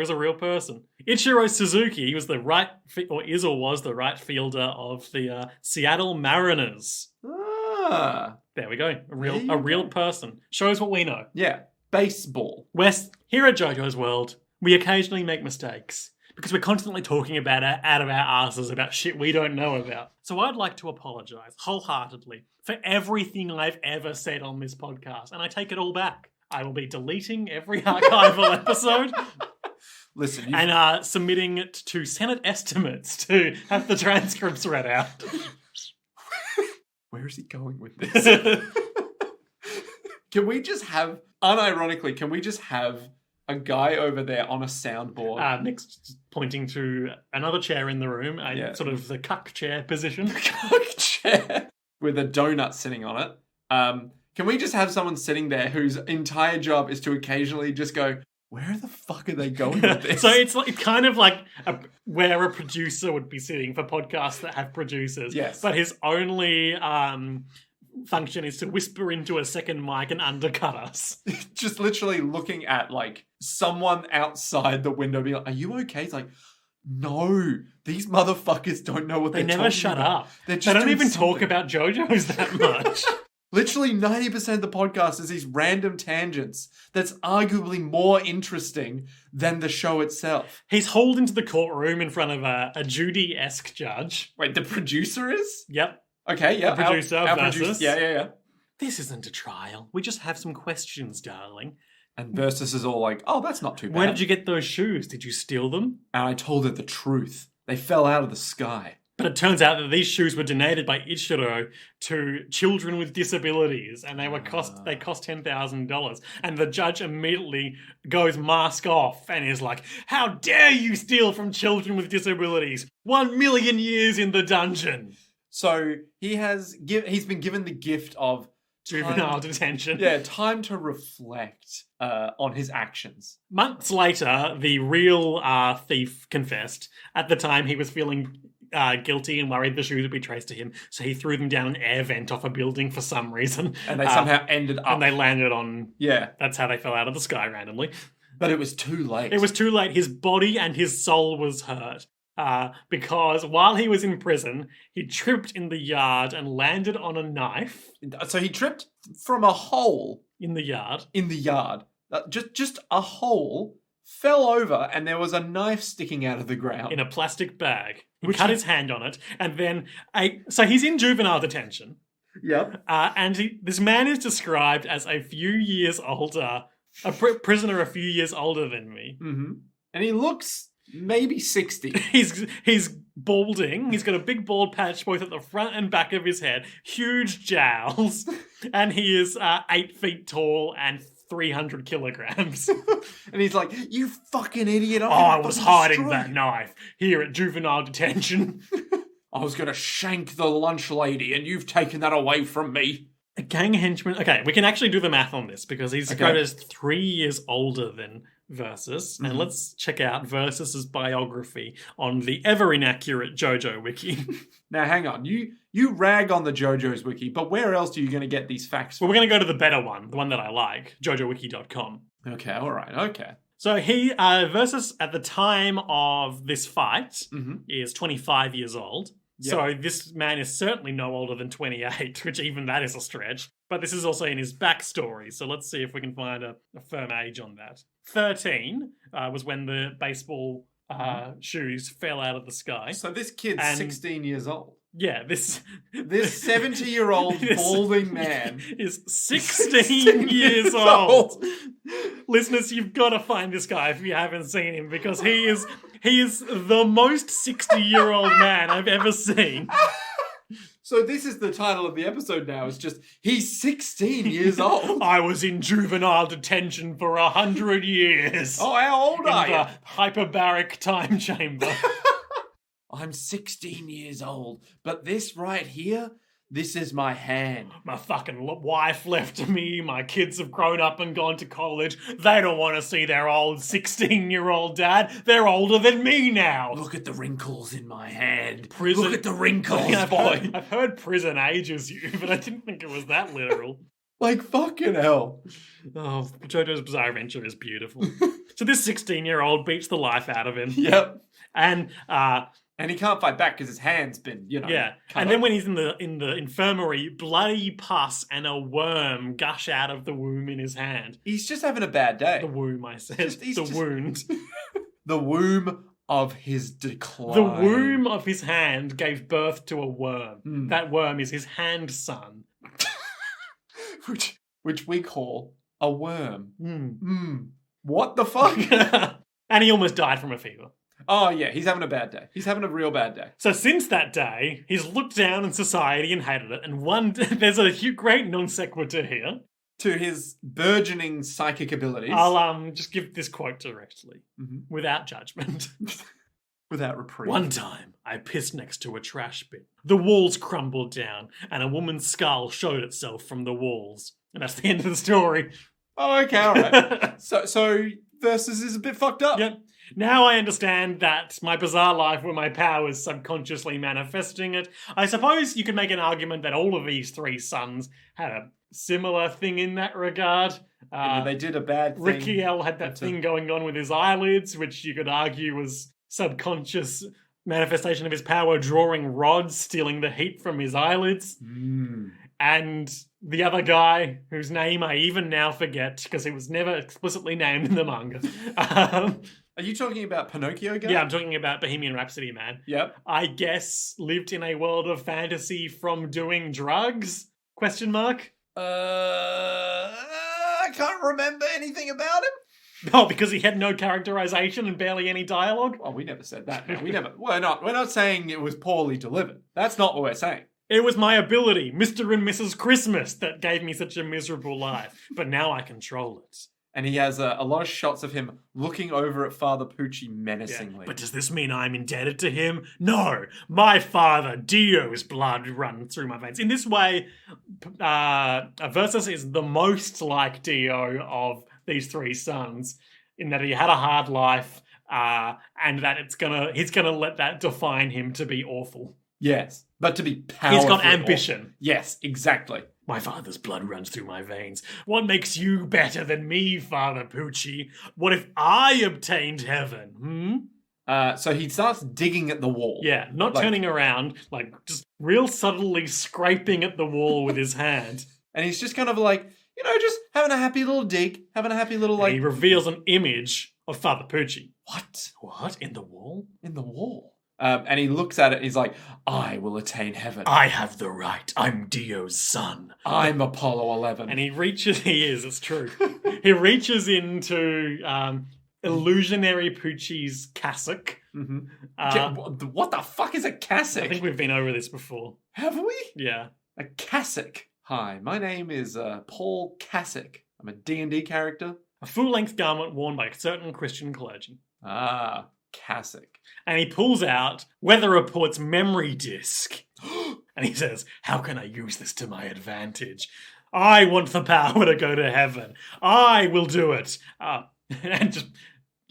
is a real person. Ichiro Suzuki, he was the right fielder of the Seattle Mariners. There we go. A real person. Shows what we know. Yeah. Baseball. Here at Jojo's World, we occasionally make mistakes because we're constantly talking about out of our asses about shit we don't know about. So I'd like to apologize wholeheartedly for everything I've ever said on this podcast, and I take it all back. I will be deleting every archival episode. Listen, and submitting it to Senate estimates to have the transcripts read out. Where is he going with this? Can we just have, unironically, a guy over there on a soundboard? Nick's pointing to another chair in the room, sort of the cuck chair position. The cuck chair with a donut sitting on it. Can we just have someone sitting there whose entire job is to occasionally just go, where the fuck are they going with this? So it's kind of like where a producer would be sitting for podcasts that have producers. Yes. But his only function is to whisper into a second mic and undercut us. Just literally looking at like someone outside the window being like, are you okay? It's like, no, these motherfuckers don't know what they're talking about. They never shut up. They don't even talk about JoJo's that much. Literally 90% of the podcast is these random tangents that's arguably more interesting than the show itself. He's hauled into the courtroom in front of a Judy-esque judge. Wait, the producer is? Yep. Okay, yeah. The producer versus. Producer, yeah. This isn't a trial. We just have some questions, darling. And Versus is all like, oh, that's not too bad. Where did you get those shoes? Did you steal them? And I told her the truth. They fell out of the sky. But it turns out that these shoes were donated by Ichiro to children with disabilities, and they cost $10,000. And the judge immediately goes mask off and is like, "How dare you steal from children with disabilities? 1 million years in the dungeon." So he's been given the gift of juvenile detention. Yeah, time to reflect on his actions. Months later, the real thief confessed. At the time, he was feeling guilty and worried the shoes would be traced to him, so he threw them down an air vent off a building for some reason. And they somehow ended up... And they landed on... Yeah. That's how they fell out of the sky randomly. But it was too late. It was too late. His body and his soul was hurt. because while he was in prison, he tripped in the yard and landed on a knife. So he tripped from a hole in the yard. Just a hole, fell over, and there was a knife sticking out of the ground. In a plastic bag. He cut his hand on it, and then... So he's in juvenile detention. Yep. And this man is described as a few years older, a prisoner a few years older than me. Mm-hmm. And he looks maybe 60. He's balding. He's got a big bald patch both at the front and back of his head, huge jowls, and he is 8 feet tall and 300 kilograms. And he's like, "You fucking idiot. I was hiding that knife here at juvenile detention. I was going to shank the lunch lady and you've taken that away from me." A gang henchman. Okay, we can actually do the math on this because he's quoted as 3 years older than Versus. Mm-hmm. And let's check out Versus's biography on the ever inaccurate Jojo wiki. Now, hang on. You rag on the Jojo's wiki, but where else are you going to get these facts from? Well, we're going to go to the better one, the one that I like, jojowiki.com. Okay, all right, okay. So he, Versus at the time of this fight is 25 years old. Yep. So this man is certainly no older than 28, which even that is a stretch. But this is also in his backstory. So let's see if we can find a firm age on that. 13 was when the baseball shoes fell out of the sky. So this kid's 16 years old. Yeah, this 70-year-old balding man is 16 years old. Listeners, you've got to find this guy if you haven't seen him, because he is the most 60-year-old man I've ever seen. So this is the title of the episode now. It's just, he's 16 years old. I was in juvenile detention for 100 years. Oh, how old are you? In the hyperbaric time chamber. I'm 16 years old, but this right here, this is my hand. My fucking wife left me. My kids have grown up and gone to college. They don't want to see their old 16-year-old dad. They're older than me now. Look at the wrinkles in my hand. Prison. Look at the wrinkles, boy. I've heard prison ages you, but I didn't think it was that literal. Like fucking hell. Oh, Jojo's Bizarre Adventure is beautiful. So this 16-year-old beats the life out of him. Yep. And he can't fight back because his hand's been, And then when he's in the infirmary, bloody pus and a worm gush out of the womb in his hand. He's just having a bad day. The womb, I said. Wound. The womb of his decline. The womb of his hand gave birth to a worm. That worm is his hand son. which we call a worm. What the fuck? And he almost died from a fever. Oh, yeah, he's having a bad day. He's having a real bad day. So since that day, he's looked down in society and hated it. And there's a great non sequitur here. To his burgeoning psychic abilities. I'll just give this quote directly, without judgment. Without reprieve. One time, I pissed next to a trash bin. The walls crumbled down, and a woman's skull showed itself from the walls. And that's the end of the story. Oh, okay, all right. So Versus is a bit fucked up. Yep. Now I understand that my bizarre life where my power is subconsciously manifesting it. I suppose you could make an argument that all of these three sons had a similar thing in that regard. They did a bad thing. Rikiel had that thing going on with his eyelids, which you could argue was subconscious manifestation of his power, drawing rods, stealing the heat from his eyelids. And the other guy, whose name I even now forget, because he was never explicitly named in the manga. Are you talking about Pinocchio guy? Yeah, I'm talking about Bohemian Rhapsody Man. Yep. I guess lived in a world of fantasy from doing drugs? ? I can't remember anything about him. Oh, because he had no characterization and barely any dialogue? Well, we never said that. No, we're not saying it was poorly delivered. That's not what we're saying. It was my ability, Mr. and Mrs. Christmas, that gave me such a miserable life. But now I control it. And he has a lot of shots of him looking over at Father Pucci menacingly. Yeah. But does this mean I'm indebted to him? No. My father, Dio's blood runs through my veins. In this way, Versus is the most like Dio of these three sons, in that he had a hard life, and that he's gonna let that define him to be awful. Yes, but to be powerful. He's got ambition. Yes, exactly. My father's blood runs through my veins. What makes you better than me, Father Pucci? What if I obtained heaven, So he starts digging at the wall. Yeah, not turning around, like just real subtly scraping at the wall with his hand. And he's just kind of like, just having a happy little dig, having a happy little like... And he reveals an image of Father Pucci. What? What? In the wall? In the wall. And he looks at it and he's like, I will attain heaven. I have the right. I'm Dio's son. I'm Apollo 11. And it's true. He reaches into illusionary Pucci's cassock. Mm-hmm. What the fuck is a cassock? I think we've been over this before. Have we? Yeah. A cassock. Hi, my name is Paul Cassock. I'm a D&D character. A full-length garment worn by certain Christian clergy. Ah, cassock. And he pulls out Weather Report's memory disc. And he says, how can I use this to my advantage? I want the power to go to heaven. I will do it. And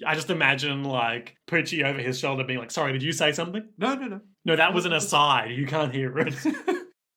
I just imagine, like, Pucci over his shoulder being like, sorry, did you say something? No. No, that was an aside. You can't hear it.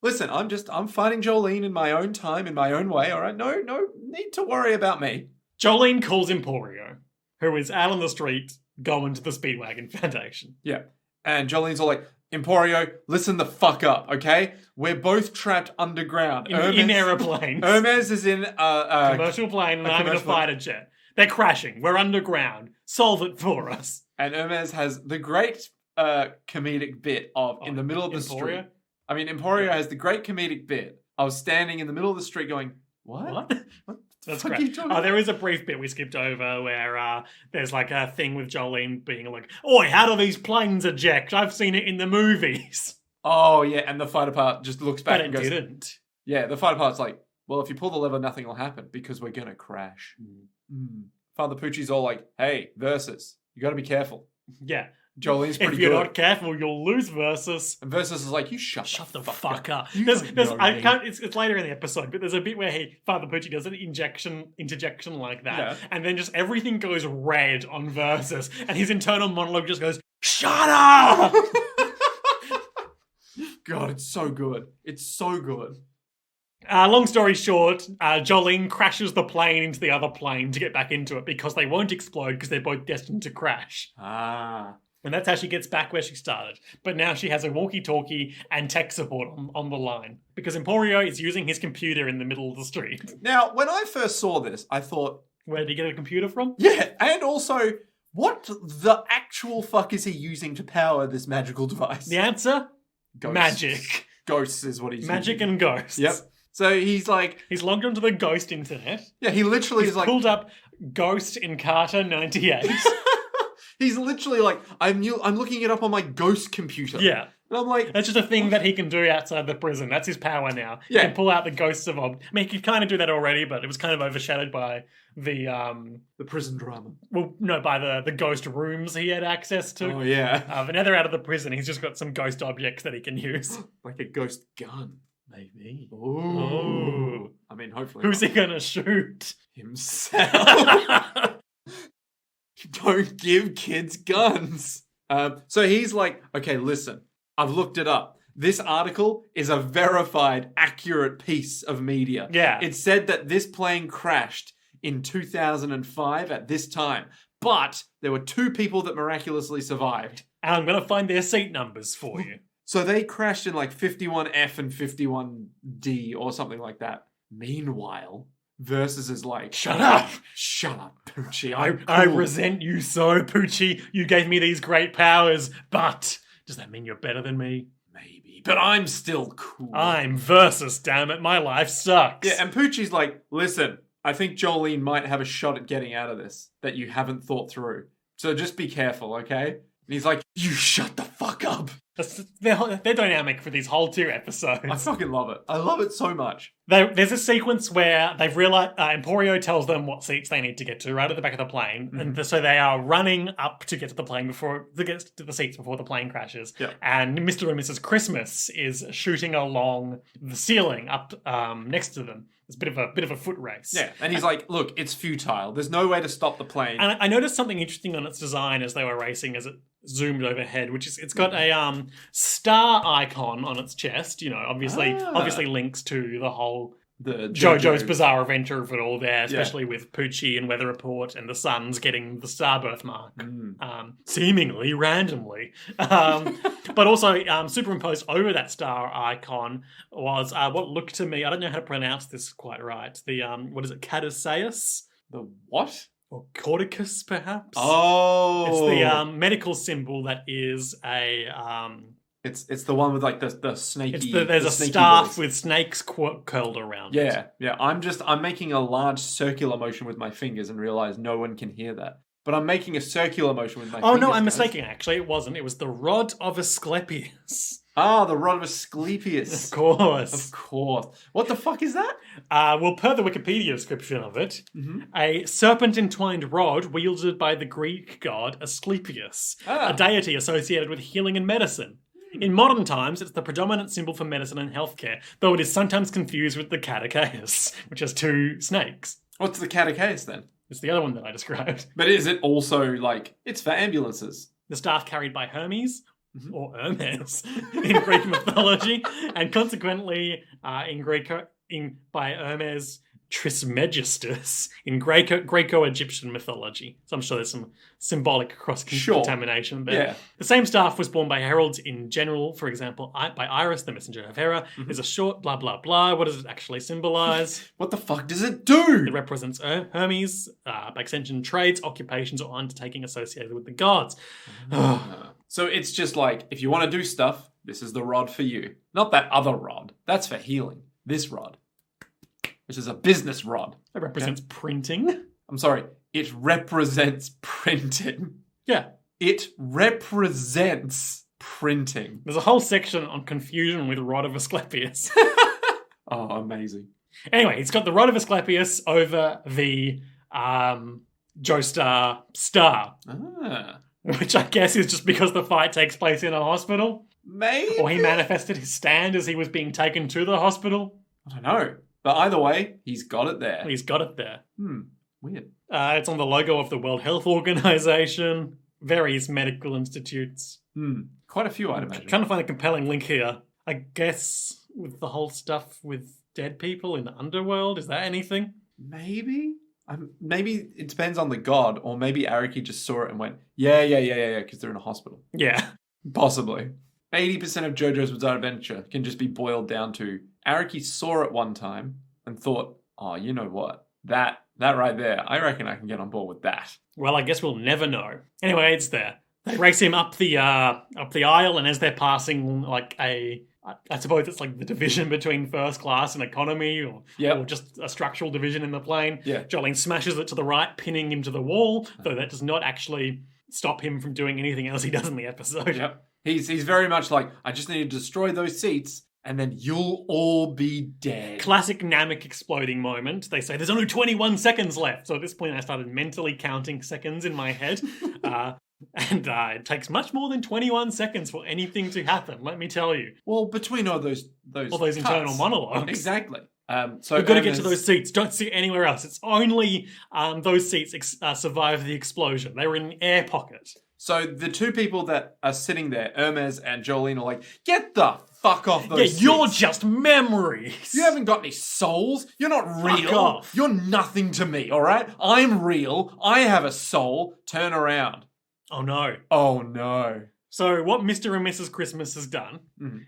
Listen, I'm fighting Jolene in my own time, in my own way, all right? No need to worry about me. Jolene calls Emporio, who is out on the street going to the Speedwagon Foundation. Yeah. And Jolene's all like, Emporio, listen the fuck up, okay? We're both trapped underground. In aeroplanes. Hermes is in a commercial plane and I'm in a fighter jet. They're crashing. We're underground. Solve it for us. And Hermes has the great comedic bit of in the middle of the street. I mean, Emporio has the great comedic bit of standing in the middle of the street going, what? That's great. There is a brief bit we skipped over where there's like a thing with Jolene being like, oi, how do these planes eject? I've seen it in the movies. Oh, yeah, and the fighter part just looks back and goes... But it didn't. Yeah, the fighter part's like, well, if you pull the lever, nothing will happen because we're going to crash. Father Pucci's all like, hey, Versus, you got to be careful. Yeah. Jolene's pretty good. If you're not careful, you'll lose Versus. And Versus is like, you shut the fuck up. It's later in the episode, but there's a bit where Father Pucci does an interjection like that, and then just everything goes red on Versus, and his internal monologue just goes, shut up! God, it's so good. It's so good. Long story short, Jolene crashes the plane into the other plane to get back into it because they won't explode because they're both destined to crash. And that's how she gets back where she started. But now she has a walkie-talkie and tech support on the line. Because Emporio is using his computer in the middle of the street. Now, when I first saw this, I thought... Where did he get a computer from? Yeah, and also, what the actual fuck is he using to power this magical device? The answer? Ghosts. Magic. Ghosts is what he's Magic using. And ghosts. Yep. So he's like... He's logged onto the ghost internet. Yeah, he literally is like... pulled up Ghost in Carter 98. He's literally like, I'm looking it up on my ghost computer. Yeah. And I'm like... That's just a thing that he can do outside the prison. That's his power now. Yeah. He can pull out the ghosts of... I mean, he could kind of do that already, but it was kind of overshadowed by the prison drama. Well, no, by the ghost rooms he had access to. Oh, yeah. But now they're out of the prison. He's just got some ghost objects that he can use. Like a ghost gun. Maybe. Ooh. I mean, hopefully Who's he gonna shoot? Himself. Don't give kids guns. So he's like, okay, listen, I've looked it up. This article is a verified, accurate piece of media. Yeah. It said that this plane crashed in 2005 at this time, but there were 2 people that miraculously survived. And I'm going to find their seat numbers for you. So they crashed in like 51F and 51D or something like that. Meanwhile, Versus is like, Shut up, Pucci. I resent you so, Pucci. You gave me these great powers, but does that mean you're better than me? Maybe, but I'm still cool. I'm Versus, damn it. My life sucks. Yeah, and Pucci's like, listen, I think Jolene might have a shot at getting out of this that you haven't thought through. So just be careful, okay? And he's like, you shut the fuck up. They're dynamic for these whole 2 episodes. I fucking love it. I love it so much. There's a sequence where they've realized Emporio tells them what seats they need to get to right at the back of the plane, and so they are running up to get to the plane before the plane crashes. Yeah. And Mr. and Mrs. Christmas is shooting along the ceiling up next to them. It's a bit of a foot race. Yeah, and he's like, look, it's futile. There's no way to stop the plane. And I noticed something interesting on its design as they were racing, as it zoomed overhead, which is it's got a star icon on its chest. You know, obviously links to the whole the Jojo's bizarre adventure of it all there, especially with Poochie and Weather Report and the Suns getting the Starbirth mark, seemingly randomly. But also superimposed over that star icon was what looked to me, I don't know how to pronounce this quite right, the, what is it, Caduceus? The what? Or Cordicus, perhaps? Oh! It's the medical symbol that is a... It's the one with like the snaky. There's a staff with snakes curled around it. Yeah. I'm making a large circular motion with my fingers and realize no one can hear that. But I'm making a circular motion with my fingers. Oh no, I'm mistaken. Actually, it wasn't. It was the rod of Asclepius. Ah, the rod of Asclepius. Of course. Of course. What the fuck is that? Well, per the Wikipedia description of it, a serpent-entwined rod wielded by the Greek god Asclepius, a deity associated with healing and medicine. In modern times, it's the predominant symbol for medicine and healthcare, though it is sometimes confused with the Caduceus, which has two snakes. What's the Caduceus then? It's the other one that I described. But is it also like, it's for ambulances? The staff carried by Hermes, or Hermes, in Greek mythology, and consequently by Hermes Trismegistus in Greco-Egyptian mythology. So I'm sure there's some symbolic cross-contamination there. Yeah. The same staff was borne by heralds in general. For example, by Iris, the messenger of Hera. There's a short blah, blah, blah. What does it actually symbolize? What the fuck does it do? It represents Hermes, by extension, trades, occupations, or undertaking associated with the gods. So it's just like, if you want to do stuff, this is the rod for you. Not that other rod. That's for healing. This rod, which is a business rod. It represents printing. I'm sorry. It represents printing. Yeah. It represents printing. There's a whole section on confusion with Rod of Asclepius. Oh, amazing. Anyway, it's got the Rod of Asclepius over the Joestar star. Which I guess is just because the fight takes place in a hospital. Maybe. Or he manifested his stand as he was being taken to the hospital. I don't know. But either way, he's got it there. He's got it there. Weird. It's on the logo of the World Health Organization, various medical institutes. Quite a few, I'd imagine. Trying to find a compelling link here. I guess with the whole stuff with dead people in the underworld, is that anything? Maybe. Maybe it depends on the god, or maybe Araki just saw it and went, yeah, because they're in a hospital. Yeah. Possibly. 80% of JoJo's Bizarre Adventure can just be boiled down to Araki saw it one time and thought, oh, you know what? That right there, I reckon I can get on board with that. Well, I guess we'll never know. Anyway, it's there. They race him up the aisle, and as they're passing, like I suppose it's like the division between first class and economy, or just a structural division in the plane. Yeah. Jolene smashes it to the right, pinning him to the wall, though that does not actually stop him from doing anything else he does in the episode. Yep. He's very much like, I just need to destroy those seats, and then you'll all be dead. Classic Namek exploding moment. They say, there's only 21 seconds left. So at this point, I started mentally counting seconds in my head. And it takes much more than 21 seconds for anything to happen, let me tell you. Well, between all those cuts, internal monologues. Exactly. So we've got to get to those seats. Don't sit anywhere else. It's only those seats survive the explosion. They were in an air pocket. So the two people that are sitting there, Hermes and Jolene, are like, get the fuck off those seats. You're just memories. You haven't got any souls. You're not real. Fuck off. You're nothing to me, all right? I'm real. I have a soul. Turn around. Oh, no. Oh, no. So what Mr. and Mrs. Christmas has done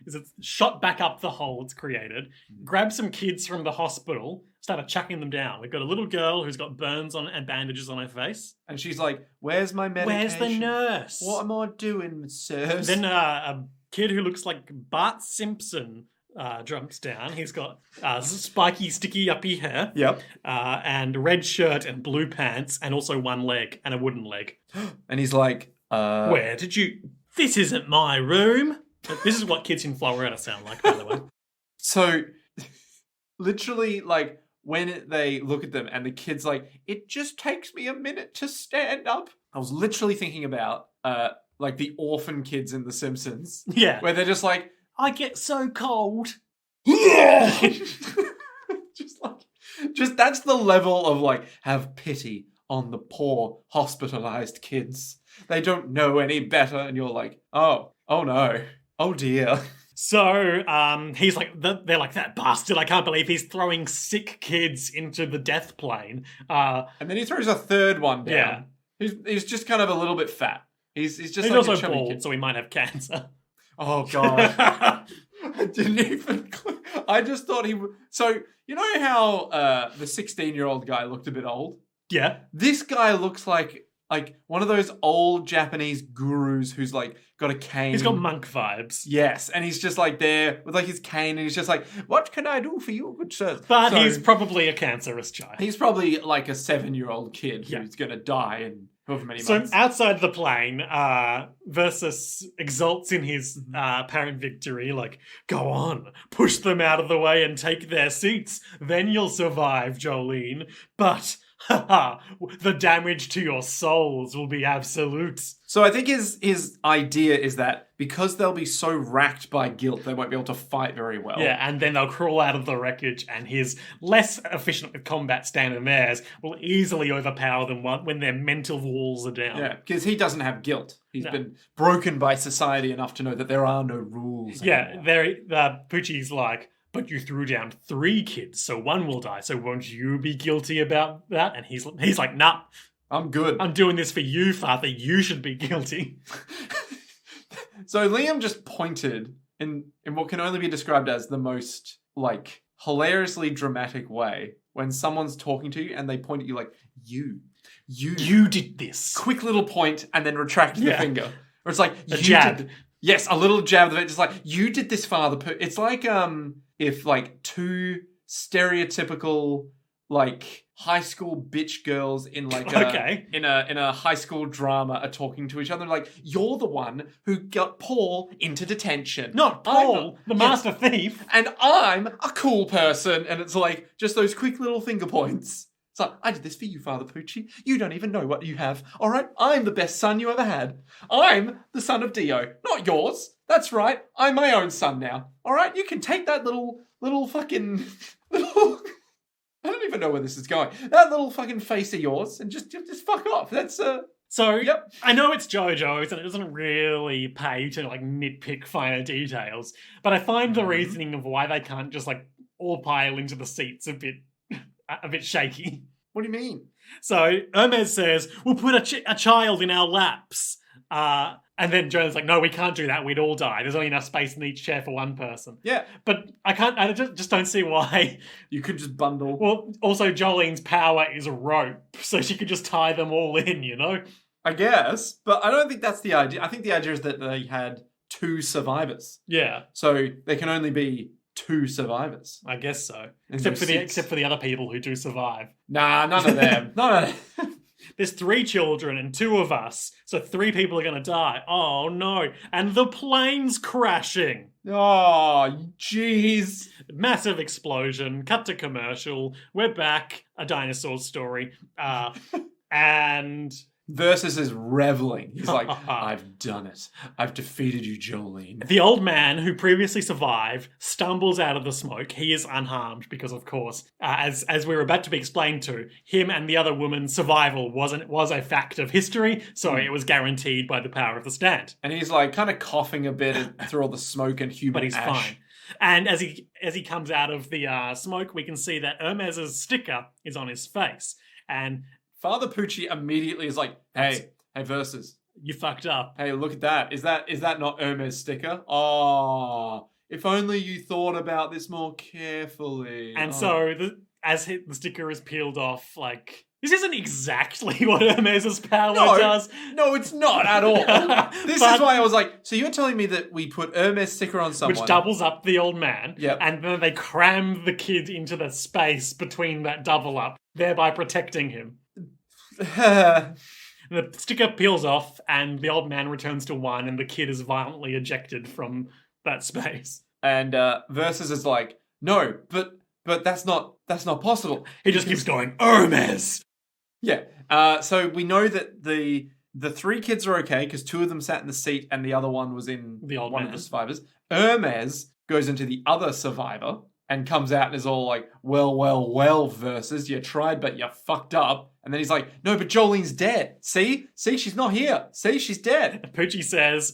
is it's shot back up the hole it's created, grabbed some kids from the hospital, started chucking them down. We've got a little girl who's got burns on and bandages on her face. And she's like, where's my medication? Where's the nurse? What am I doing, sirs? Then a kid who looks like Bart Simpson jumps down. He's got spiky, sticky, uppy hair. Yep. And red shirt and blue pants and also one leg and a wooden leg. And he's like, where did you... This isn't my room. This is what kids in Florida sound like, by the way. So, literally, like, when they look at them and the kid's like, it just takes me a minute to stand up. I was literally thinking about, like, the orphan kids in The Simpsons. Yeah. Where they're just like, I get so cold. just that's the level of, like, have pity on the poor hospitalized kids. They don't know any better, and you're like, oh no, oh dear. So he's like, they're like, that bastard, I can't believe he's throwing sick kids into the death plane. And then he throws a third one down. Yeah. He's just kind of a little bit fat. He's just he's like also a chubby bald, kid. so he might have cancer. Oh, God. I didn't even... I just thought he would... So, you know how the 16-year-old guy looked a bit old? Yeah. This guy looks like one of those old Japanese gurus who's like got a cane. He's got monk vibes. Yes, and he's just like there with like his cane, and he's just like, "What can I do for you, good sir?" But he's probably a cancerous child. He's probably like a 7-year-old kid who's gonna die in however many months. So outside the plane, Versus exults in his apparent victory, like, go on, push them out of the way and take their seats. Then you'll survive, Jolene. But the damage to your souls will be absolute. So I think his idea is that because they'll be so racked by guilt, they won't be able to fight very well. Yeah, and then they'll crawl out of the wreckage, and his less efficient with combat standards will easily overpower them when their mental walls are down. Yeah, because he doesn't have guilt. He's been broken by society enough to know that there are no rules anymore. Yeah, Pucci's like, but you threw down 3 kids, so one will die. So won't you be guilty about that? And he's like, nah. I'm good. I'm doing this for you, Father. You should be guilty. So Liam just pointed in what can only be described as the most, like, hilariously dramatic way when someone's talking to you and they point at you like, you did this. Quick little point and then retract the finger. Or it's like, a jab. Yes, a little jab of it. Just like, you did this, Father. It's like if like 2 stereotypical like high school bitch girls in like in a high school drama are talking to each other like, you're the one who got Paul into detention. Not Paul, the master thief. And I'm a cool person. And it's like just those quick little finger points. It's like, I did this for you, Father Pucci. You don't even know what you have. All right, I'm the best son you ever had. I'm the son of Dio, not yours. That's right. I'm my own son now. All right, you can take that little fucking little. I don't even know where this is going. That little fucking face of yours, and just fuck off. That's So, yep. I know it's Jojo's and it doesn't really pay to like nitpick finer details, but I find the reasoning of why they can't just like all pile into the seats a bit shaky. What do you mean? So Hermes says, we'll put a child in our laps. And then Jonah's like, no, we can't do that. We'd all die. There's only enough space in each chair for one person. Yeah. But I just don't see why. You could just bundle. Well, also Jolene's power is a rope, so she could just tie them all in, you know? I guess, but I don't think that's the idea. I think the idea is that they had 2 survivors. Yeah. So there can only be 2 survivors. I guess so. Except for the other people who do survive. Nah, none of them. None of them. There's 3 children and 2 of us, so 3 people are going to die. Oh, no. And the plane's crashing. Oh, jeez. Massive explosion. Cut to commercial. We're back. A dinosaur story. And... Versus is reveling. He's like, I've done it. I've defeated you, Jolene. The old man who previously survived stumbles out of the smoke. He is unharmed because, of course, as we were about to be explained to, him and the other woman's survival was a fact of history, so it was guaranteed by the power of the stand. And he's like kind of coughing a bit through all the smoke and human but he's ash. Fine. And as he comes out of the smoke, we can see that Hermes's sticker is on his face. And Father Pucci immediately is like, hey, Versus. You fucked up. Hey, look at that. Is that not Hermes' sticker? Oh, if only you thought about this more carefully. And so, the sticker is peeled off, like, this isn't exactly what Hermes' power does. No, it's not at all. This is why I was like, so you're telling me that we put Hermes' sticker on someone. Which doubles up the old man. Yep. And then they cram the kid into the space between that double up, thereby protecting him. The sticker peels off and the old man returns to 1 and the kid is violently ejected from that space. And Versus is like, no, but that's not possible. He just keeps going, Hermes! Yeah. So we know that the 3 kids are okay because 2 of them sat in the seat and the other one was in one of the survivors. Hermes goes into the other survivor and comes out and is all like, well, Versus, you tried, but you fucked up. And then he's like, no, but Jolene's dead. See, she's not here. See, she's dead. Pucci says,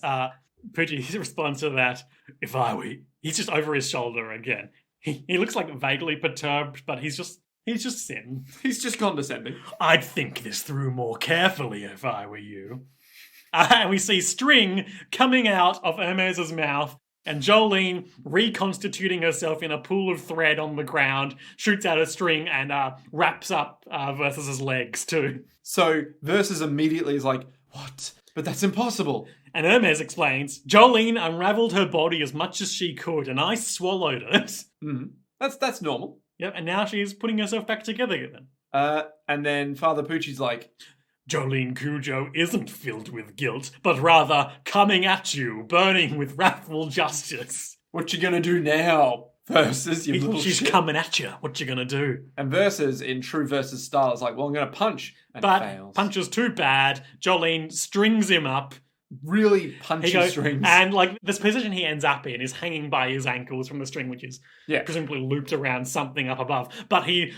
Poochie responds to that, if I were... He's just over his shoulder again. He looks like vaguely perturbed, but he's just sitting. He's just condescending. I'd think this through more carefully if I were you. And we see string coming out of Hermes's mouth, and Jolene, reconstituting herself in a pool of thread on the ground, shoots out a string and wraps up Versus's legs too. So Versus immediately is like, what? But that's impossible. And Hermes explains, Jolene unraveled her body as much as she could, and I swallowed it. Mm-hmm. That's normal. Yep, and now she's putting herself back together again. And then Father Poochie's like, Jolene Cujo isn't filled with guilt, but rather coming at you, burning with wrathful justice. What you gonna do now, Versus, you little She's shit? coming at you. What you gonna do? And Versus, in true Versus style, is like, well, I'm gonna punch. And but fails. punch is too bad. Jolene strings him up. Really punchy strings. And like this position he ends up in is hanging by his ankles from the string, which is presumably looped around something up above. But he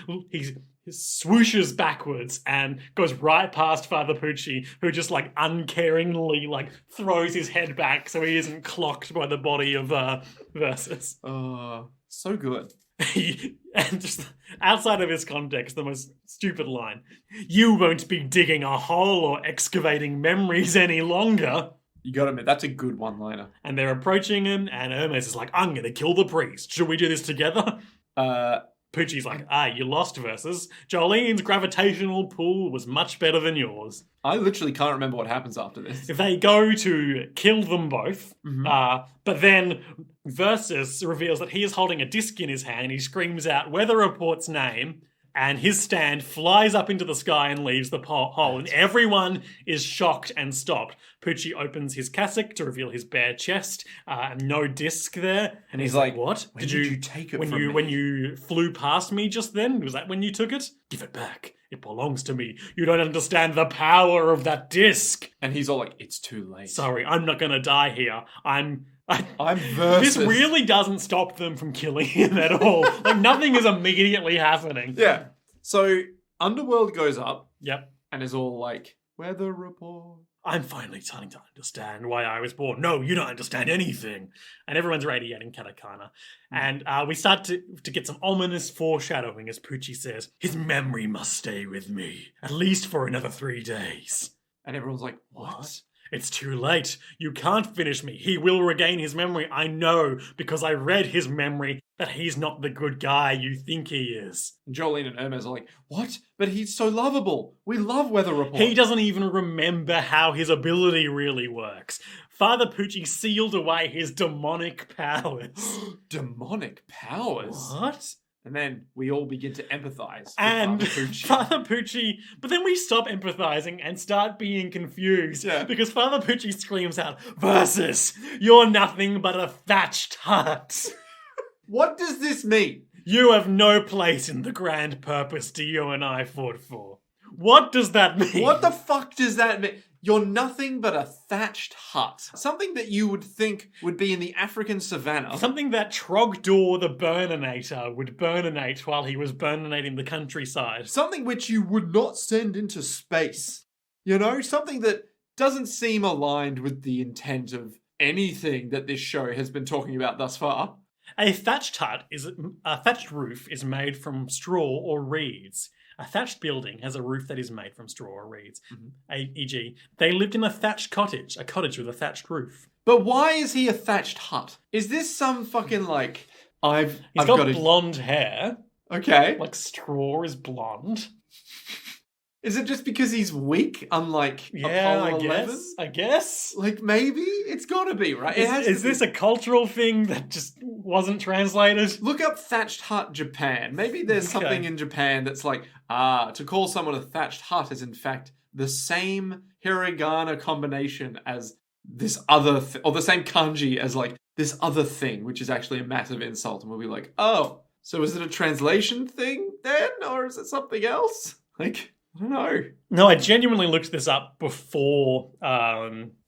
swooshes backwards and goes right past Father Poochie, who just like uncaringly like throws his head back so he isn't clocked by the body of Versus. So good. And just outside of his context, the most stupid line. You won't be digging a hole or excavating memories any longer. You gotta admit, that's a good one-liner. And they're approaching him, and Hermes is like, I'm gonna kill the priest. Should we do this together? Poochie's like, you lost Versus. Jolene's gravitational pull was much better than yours. I literally can't remember what happens after this. If they go to kill them both, but then Versus reveals that he is holding a disc in his hand. He screams out Weather Report's name, and his stand flies up into the sky and leaves the hole, and everyone is shocked and stopped. Poochie opens his cassock to reveal his bare chest, and no disc there, and he's like, what? Did you take it from me? When you flew past me just then? Was that when you took it? Give it back. It belongs to me. You don't understand the power of that disc. And he's all like, it's too late. Sorry, I'm not gonna die here. I'm Versus. This really doesn't stop them from killing him at all. Like, nothing is immediately happening. Yeah. So, Underworld goes up. Yep. And is all like, Weather Report. I'm finally starting to understand why I was born. No, you don't understand anything. And everyone's radiating katakana. And we start to get some ominous foreshadowing as Poochie says, his memory must stay with me, at least for another 3 days. And everyone's like, what? It's too late. You can't finish me. He will regain his memory. I know, because I read his memory, that he's not the good guy you think he is. And Jolene and Hermes are like, what? But he's so lovable. We love Weather Report. He doesn't even remember how his ability really works. Father Poochie sealed away his demonic powers. Demonic powers? What? And then we all begin to empathize and with Father Poochie, but then we stop empathizing and start being confused because Father Poochie screams out, Versus, you're nothing but a thatched hut. What does this mean? You have no place in the grand purpose you and I fought for. What does that mean? What the fuck does that mean? You're nothing but a thatched hut. Something that you would think would be in the African savannah. Something that Trogdor the Burninator would burninate while he was burninating the countryside. Something which you would not send into space. You know? Something that doesn't seem aligned with the intent of anything that this show has been talking about thus far. A thatched roof is made from straw or reeds. A thatched building has a roof that is made from straw or reeds. E.g., they lived in a thatched cottage, a cottage with a thatched roof. But why is he a thatched hut? Is this some fucking like He's got blonde hair. Okay. Like straw is blonde. Is it just because he's weak, unlike Apollo 11? I guess. Like, maybe? It's gotta be, right? Is this a cultural thing that just wasn't translated? Look up thatched hut Japan. Maybe there's something in Japan that's like, to call someone a thatched hut is in fact the same hiragana combination as this other or the same kanji as like this other thing, which is actually a massive insult. And we'll be like, oh, so is it a translation thing then? Or is it something else? Like... I don't know. No, I genuinely looked this up before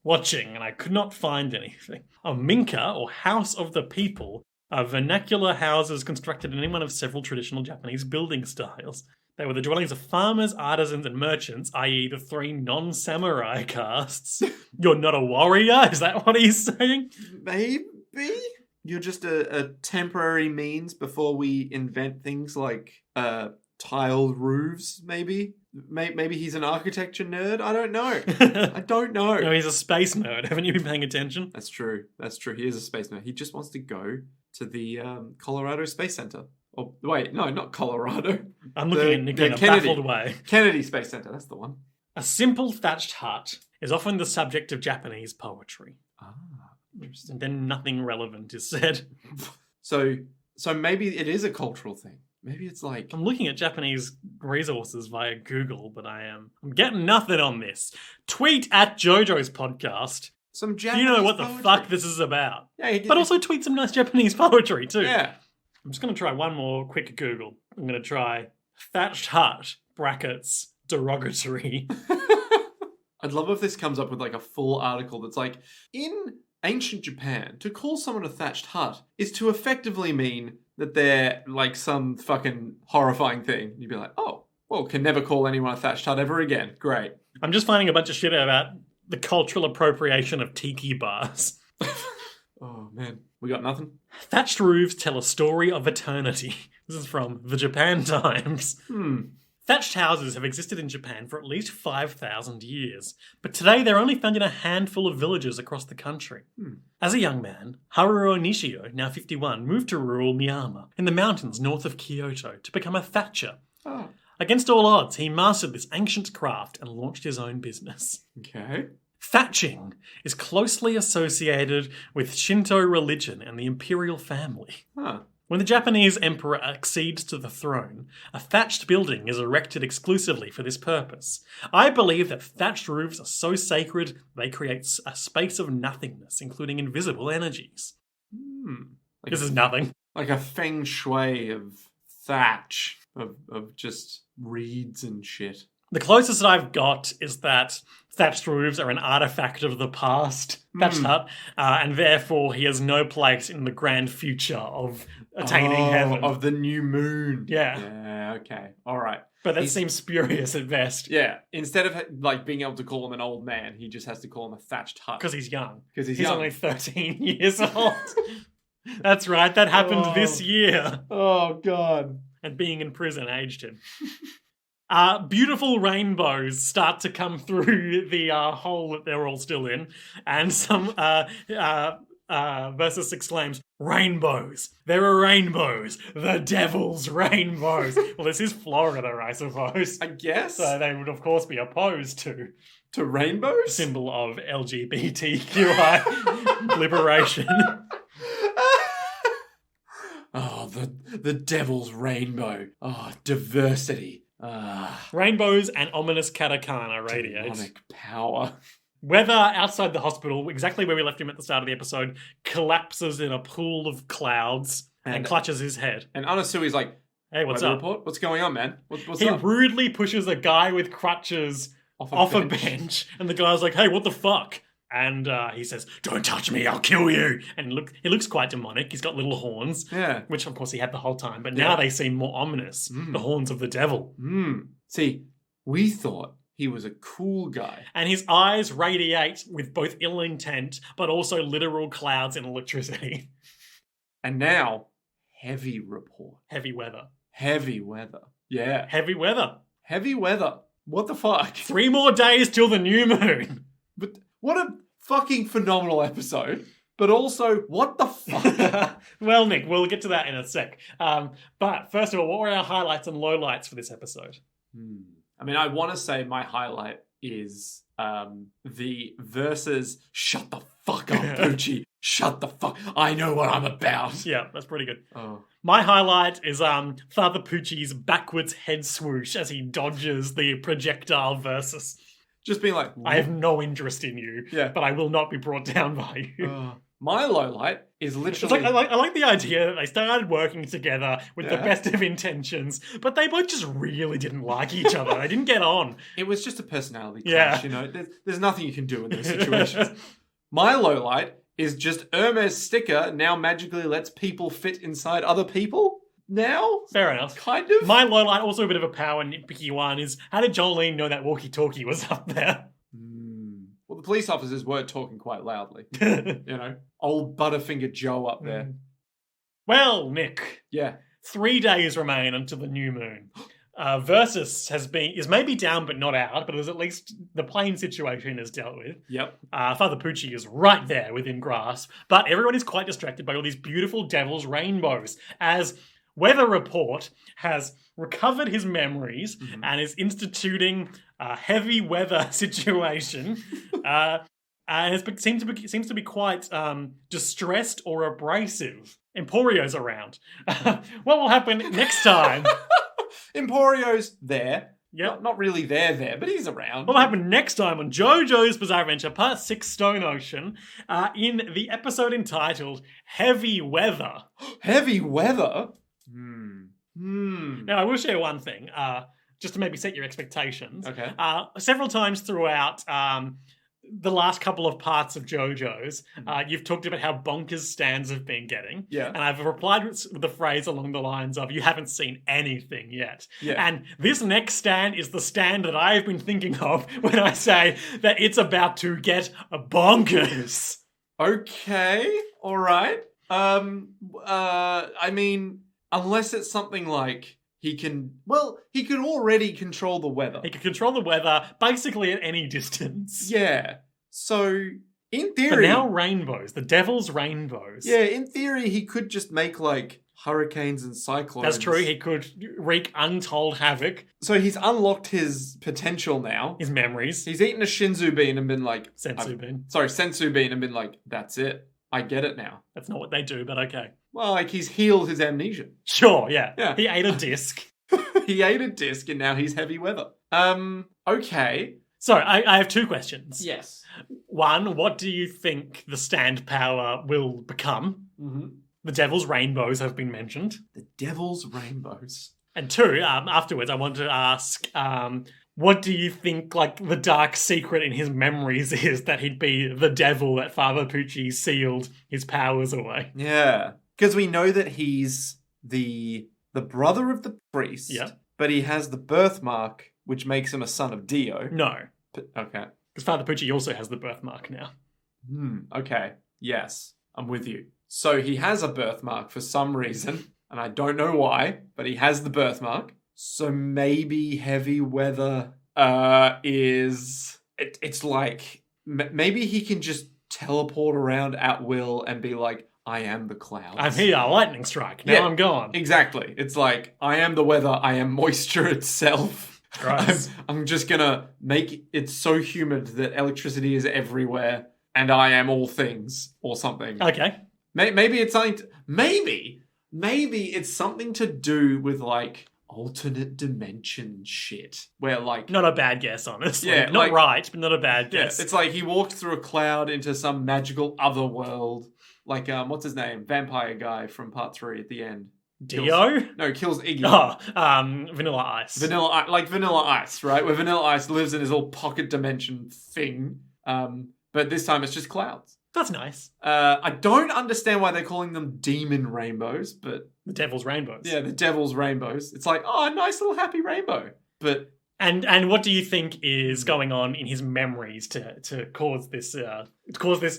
watching, and I could not find anything. A minka, or house of the people, are vernacular houses constructed in any one of several traditional Japanese building styles. They were the dwellings of farmers, artisans, and merchants, i.e. the 3 non-samurai castes. You're not a warrior? Is that what he's saying? Maybe? You're just a temporary means before we invent things like tiled roofs, maybe? Maybe he's an architecture nerd? I don't know. I don't know. No, he's a space nerd. Haven't you been paying attention? That's true. He is a space nerd. He just wants to go to the Colorado Space Center. Oh, wait, no, not Colorado. I'm looking at Nick in a baffled way. Kennedy Space Center, that's the one. A simple thatched hut is often the subject of Japanese poetry. Ah, interesting. And then nothing relevant is said. So maybe it is a cultural thing. Maybe it's like... I'm looking at Japanese resources via Google, but I'm getting nothing on this. Tweet at Jojo's podcast. Some Japanese you know what the poetry. Fuck this is about. Yeah, but also tweet some nice Japanese poetry too. Yeah. I'm just going to try one more quick Google. I'm going to try thatched hut, brackets, derogatory. I'd love if this comes up with like a full article that's like, in ancient Japan, to call someone a thatched hut is to effectively mean that they're like some fucking horrifying thing. You'd be like, oh, well, can never call anyone a thatched hut ever again. Great. I'm just finding a bunch of shit about the cultural appropriation of tiki bars. Oh, man. We got nothing? Thatched roofs tell a story of eternity. This is from the Japan Times. Thatched houses have existed in Japan for at least 5,000 years, but today they're only found in a handful of villages across the country. As a young man, Haruo Nishio, now 51, moved to rural Miyama, in the mountains north of Kyoto, to become a thatcher. Oh. Against all odds, he mastered this ancient craft and launched his own business. Okay. Thatching is closely associated with Shinto religion and the imperial family. Huh. When the Japanese emperor accedes to the throne, a thatched building is erected exclusively for this purpose. I believe that thatched roofs are so sacred they create a space of nothingness, including invisible energies. Like This is nothing. Like a feng shui of thatch, of just reeds and shit. The closest that I've got is that thatched roofs are an artifact of the past, thatched hut, and therefore he has no place in the grand future of attaining heaven. Of the new moon. Yeah. Yeah, okay. All right. But that seems spurious at best. Yeah. Instead of like being able to call him an old man, he just has to call him a thatched hut. Because he's young. Because he's young. Only 13 years old. That's right. That happened this year. Oh, God. And being in prison aged him. Beautiful rainbows start to come through the hole that they're all still in. And some Versus exclaims, "Rainbows! There are rainbows! The devil's rainbows!" Well, this is Florida, I suppose. I guess. So they would, of course, be opposed to rainbows? Symbol of LGBTQI liberation. Oh, the devil's rainbow. Oh, diversity. Rainbows and ominous katakana radiate. Demonic power. Weather outside the hospital, exactly where we left him at the start of the episode, collapses in a pool of clouds and clutches his head. And Anasui's like, "Hey, what's up? Report? What's going on, man? What's he up?" He rudely pushes a guy with crutches off a bench. And the guy's like, "Hey, what the fuck?" And he says, "Don't touch me, I'll kill you." And he looks quite demonic. He's got little horns, which of course he had the whole time. But now they seem more ominous. The horns of the devil. See, we thought he was a cool guy. And his eyes radiate with both ill intent, but also literal clouds and electricity. And now, heavy report. Heavy weather. Heavy weather. Yeah. Heavy weather. Heavy weather. What the fuck? 3 more days till the new moon. But what a fucking phenomenal episode. But also, what the fuck? Well, Nick, we'll get to that in a sec. But first of all, what were our highlights and lowlights for this episode? I mean, I want to say my highlight is the versus "Shut the fuck up, Poochie. Shut the fuck. I know what I'm about." Yeah, that's pretty good. Oh. My highlight is Father Poochie's backwards head swoosh as he dodges the projectile versus. Just being like, "I have no interest in you, but I will not be brought down by you." My low light is literally... It's like, I like the idea that they started working together with the best of intentions, but they both just really didn't like each other. They didn't get on. It was just a personality clash, you know? There's nothing you can do in those situations. My low light is just Hermes' sticker now magically lets people fit inside other people. now. Fair enough. Kind of. My low light, also a bit of a power nitpicky one, is how did Jolene know that walkie-talkie was up there? Well, the police officers were talking quite loudly. You know, old Butterfinger Joe up there. Well, Nick. Yeah. 3 days remain until the new moon. Versus is maybe down but not out, but at least the plane situation is dealt with. Yep. Father Pucci is right there within grasp, but everyone is quite distracted by all these beautiful devil's rainbows as Weather Report has recovered his memories and is instituting a heavy weather situation. And seems to be quite distressed or abrasive. Emporio's around. What will happen next time? Emporio's there. Yeah, not really there, but he's around. What will happen next time on JoJo's Bizarre Adventure Part 6 Stone Ocean in the episode entitled Heavy Weather? Heavy weather? Now, I will share one thing, just to maybe set your expectations. Okay. Several times throughout the last couple of parts of JoJo's, you've talked about how bonkers stands have been getting. Yeah. And I've replied with the phrase along the lines of, you haven't seen anything yet. Yeah. And this next stand is the stand that I've been thinking of when I say that it's about to get bonkers. Okay. All right. I mean, unless it's something like he could already control the weather. He can control the weather basically at any distance. Yeah. So, in theory... But now rainbows. The devil's rainbows. Yeah, in theory, he could just make, like, hurricanes and cyclones. That's true. He could wreak untold havoc. So he's unlocked his potential now. His memories. He's eaten a Shinzu bean and been like... Sensu bean and been like, that's it. I get it now. That's not what they do, but okay. Well, like, he's healed his amnesia. Sure, yeah. Yeah. He ate a disc. He ate a disc and now he's heavy weather. Okay. So, I have 2 questions. Yes. One, what do you think the stand power will become? The Devil's Rainbows have been mentioned. The Devil's Rainbows. And 2, afterwards, I want to ask, what do you think, like, the dark secret in his memories is that he'd be the devil that Father Pucci sealed his powers away? Yeah. Because we know that he's the brother of the priest, but he has the birthmark, which makes him a son of Dio. No. Okay. Because Father Pucci also has the birthmark now. Okay. Yes. I'm with you. So he has a birthmark for some reason, and I don't know why, but he has the birthmark. So maybe heavy weather is... It's like... Maybe he can just teleport around at will and be like, I am the clouds. I'm here, lightning strike. Now I'm gone. Exactly. It's like, I am the weather. I am moisture itself. I'm just going to make it so humid that electricity is everywhere and I am all things or something. Okay. Maybe it's something... Maybe it's something to do with, like, alternate dimension shit. Where, like... Not a bad guess, honestly. Yeah, not like, right, but not a bad guess. Yeah, it's like he walked through a cloud into some magical other world. Like, what's his name? Vampire guy from part 3 at the end. Dio? Kills Iggy. Vanilla Ice. Vanilla Ice, right? Where Vanilla Ice lives in his little pocket dimension thing. But this time it's just clouds. That's nice. I don't understand why they're calling them demon rainbows, but... The Devil's Rainbows. Yeah, the Devil's Rainbows. It's like, oh, a nice little happy rainbow. But... And what do you think is going on in his memories to cause this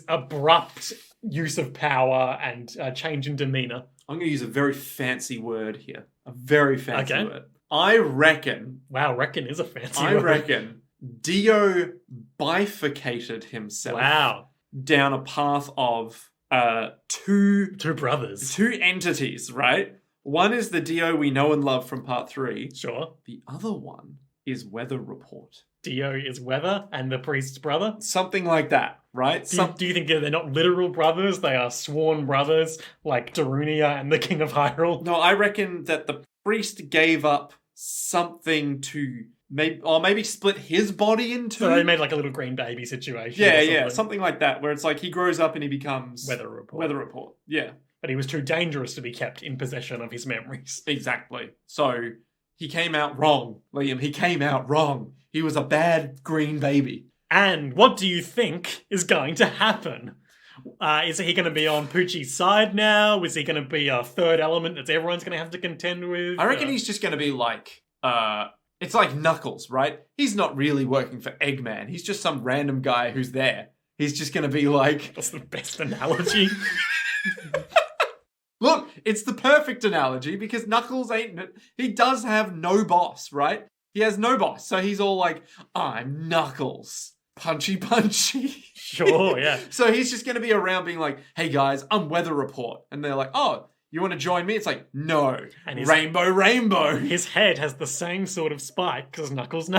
abrupt use of power and change in demeanor? I'm going to use a very fancy word here. A very fancy word. I reckon... Wow, reckon is a fancy word. I reckon Dio bifurcated himself. Wow. Down a path of two brothers. 2 entities, right? One is the Dio we know and love from part 3. Sure. The other one is Weather Report. Dio is Weather and the priest's brother? Something like that, right? Do you think they're not literal brothers? They are sworn brothers, like Darunia and the King of Hyrule? No, I reckon that the priest gave up something to... Maybe split his body in 2. So they made like a little green baby situation. Yeah, something like that, where it's like he grows up and he becomes... Weather Report. Yeah. But he was too dangerous to be kept in possession of his memories. Exactly. So he came out wrong, Liam. He came out wrong. He was a bad green baby. And what do you think is going to happen? Is he going to be on Poochie's side now? Is he going to be a third element that everyone's going to have to contend with? I reckon he's just going to be like, it's like Knuckles, right? He's not really working for Eggman. He's just some random guy who's there. He's just going to be like... That's the best analogy. Look, it's the perfect analogy because Knuckles he does have no boss, right? He has no boss. So he's all like, I'm Knuckles. Punchy, punchy. Sure, yeah. So he's just going to be around being like, hey guys, I'm Weather Report. And they're like, oh, you want to join me? It's like, no. And rainbow, rainbow. His head has the same sort of spike as Knuckles.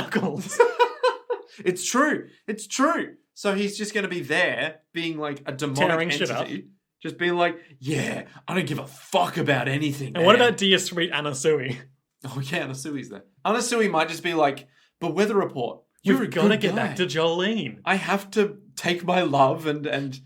It's true. It's true. So he's just going to be there being like a demonic entity. Just being like, yeah, I don't give a fuck about anything. And what about Dear Sweet Anasui? Oh yeah, Anasui's there. Anasui might just be like, but Weather Report, you've got to get back to Jolene. I have to take my love and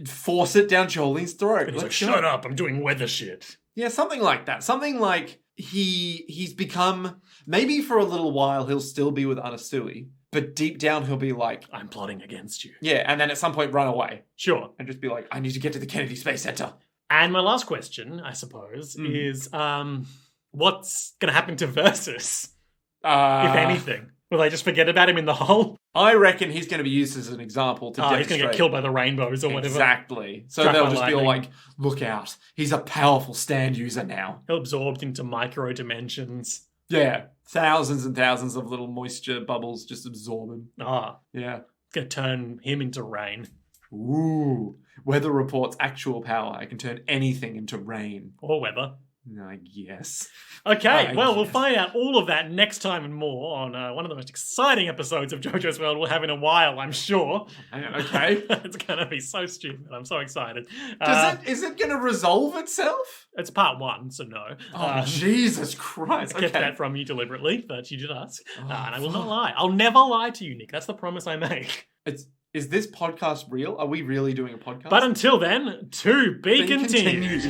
force it down Jolene's throat. And he's like, shut up, I'm doing weather shit. Yeah, something like that. Something like he's become, maybe for a little while he'll still be with Anasui, but deep down he'll be like, I'm plotting against you. Yeah, and then at some point run away. Sure. And just be like, I need to get to the Kennedy Space Center. And my last question, I suppose, is what's going to happen to Versus, if anything? Will they just forget about him in the hole? I reckon he's going to be used as an example to demonstrate. He's going to get killed by the rainbows or whatever. Exactly. So they'll just be all like, look out. He's a powerful stand user now. He'll absorb into micro dimensions. Yeah. Thousands and thousands of little moisture bubbles just absorbing. Yeah. It's going to turn him into rain. Ooh. Weather Report's actual power. I can turn anything into rain. Or weather. I guess. Okay, we'll find out all of that next time and more on one of the most exciting episodes of JoJo's World we'll have in a while, I'm sure. Okay. It's going to be so stupid. I'm so excited. Is it going to resolve itself? It's part 1, so no. Oh, Jesus Christ. I kept that from you deliberately, but you did ask. And I will not lie. I'll never lie to you, Nick. That's the promise I make. Is this podcast real? Are we really doing a podcast? But until then, to be continued.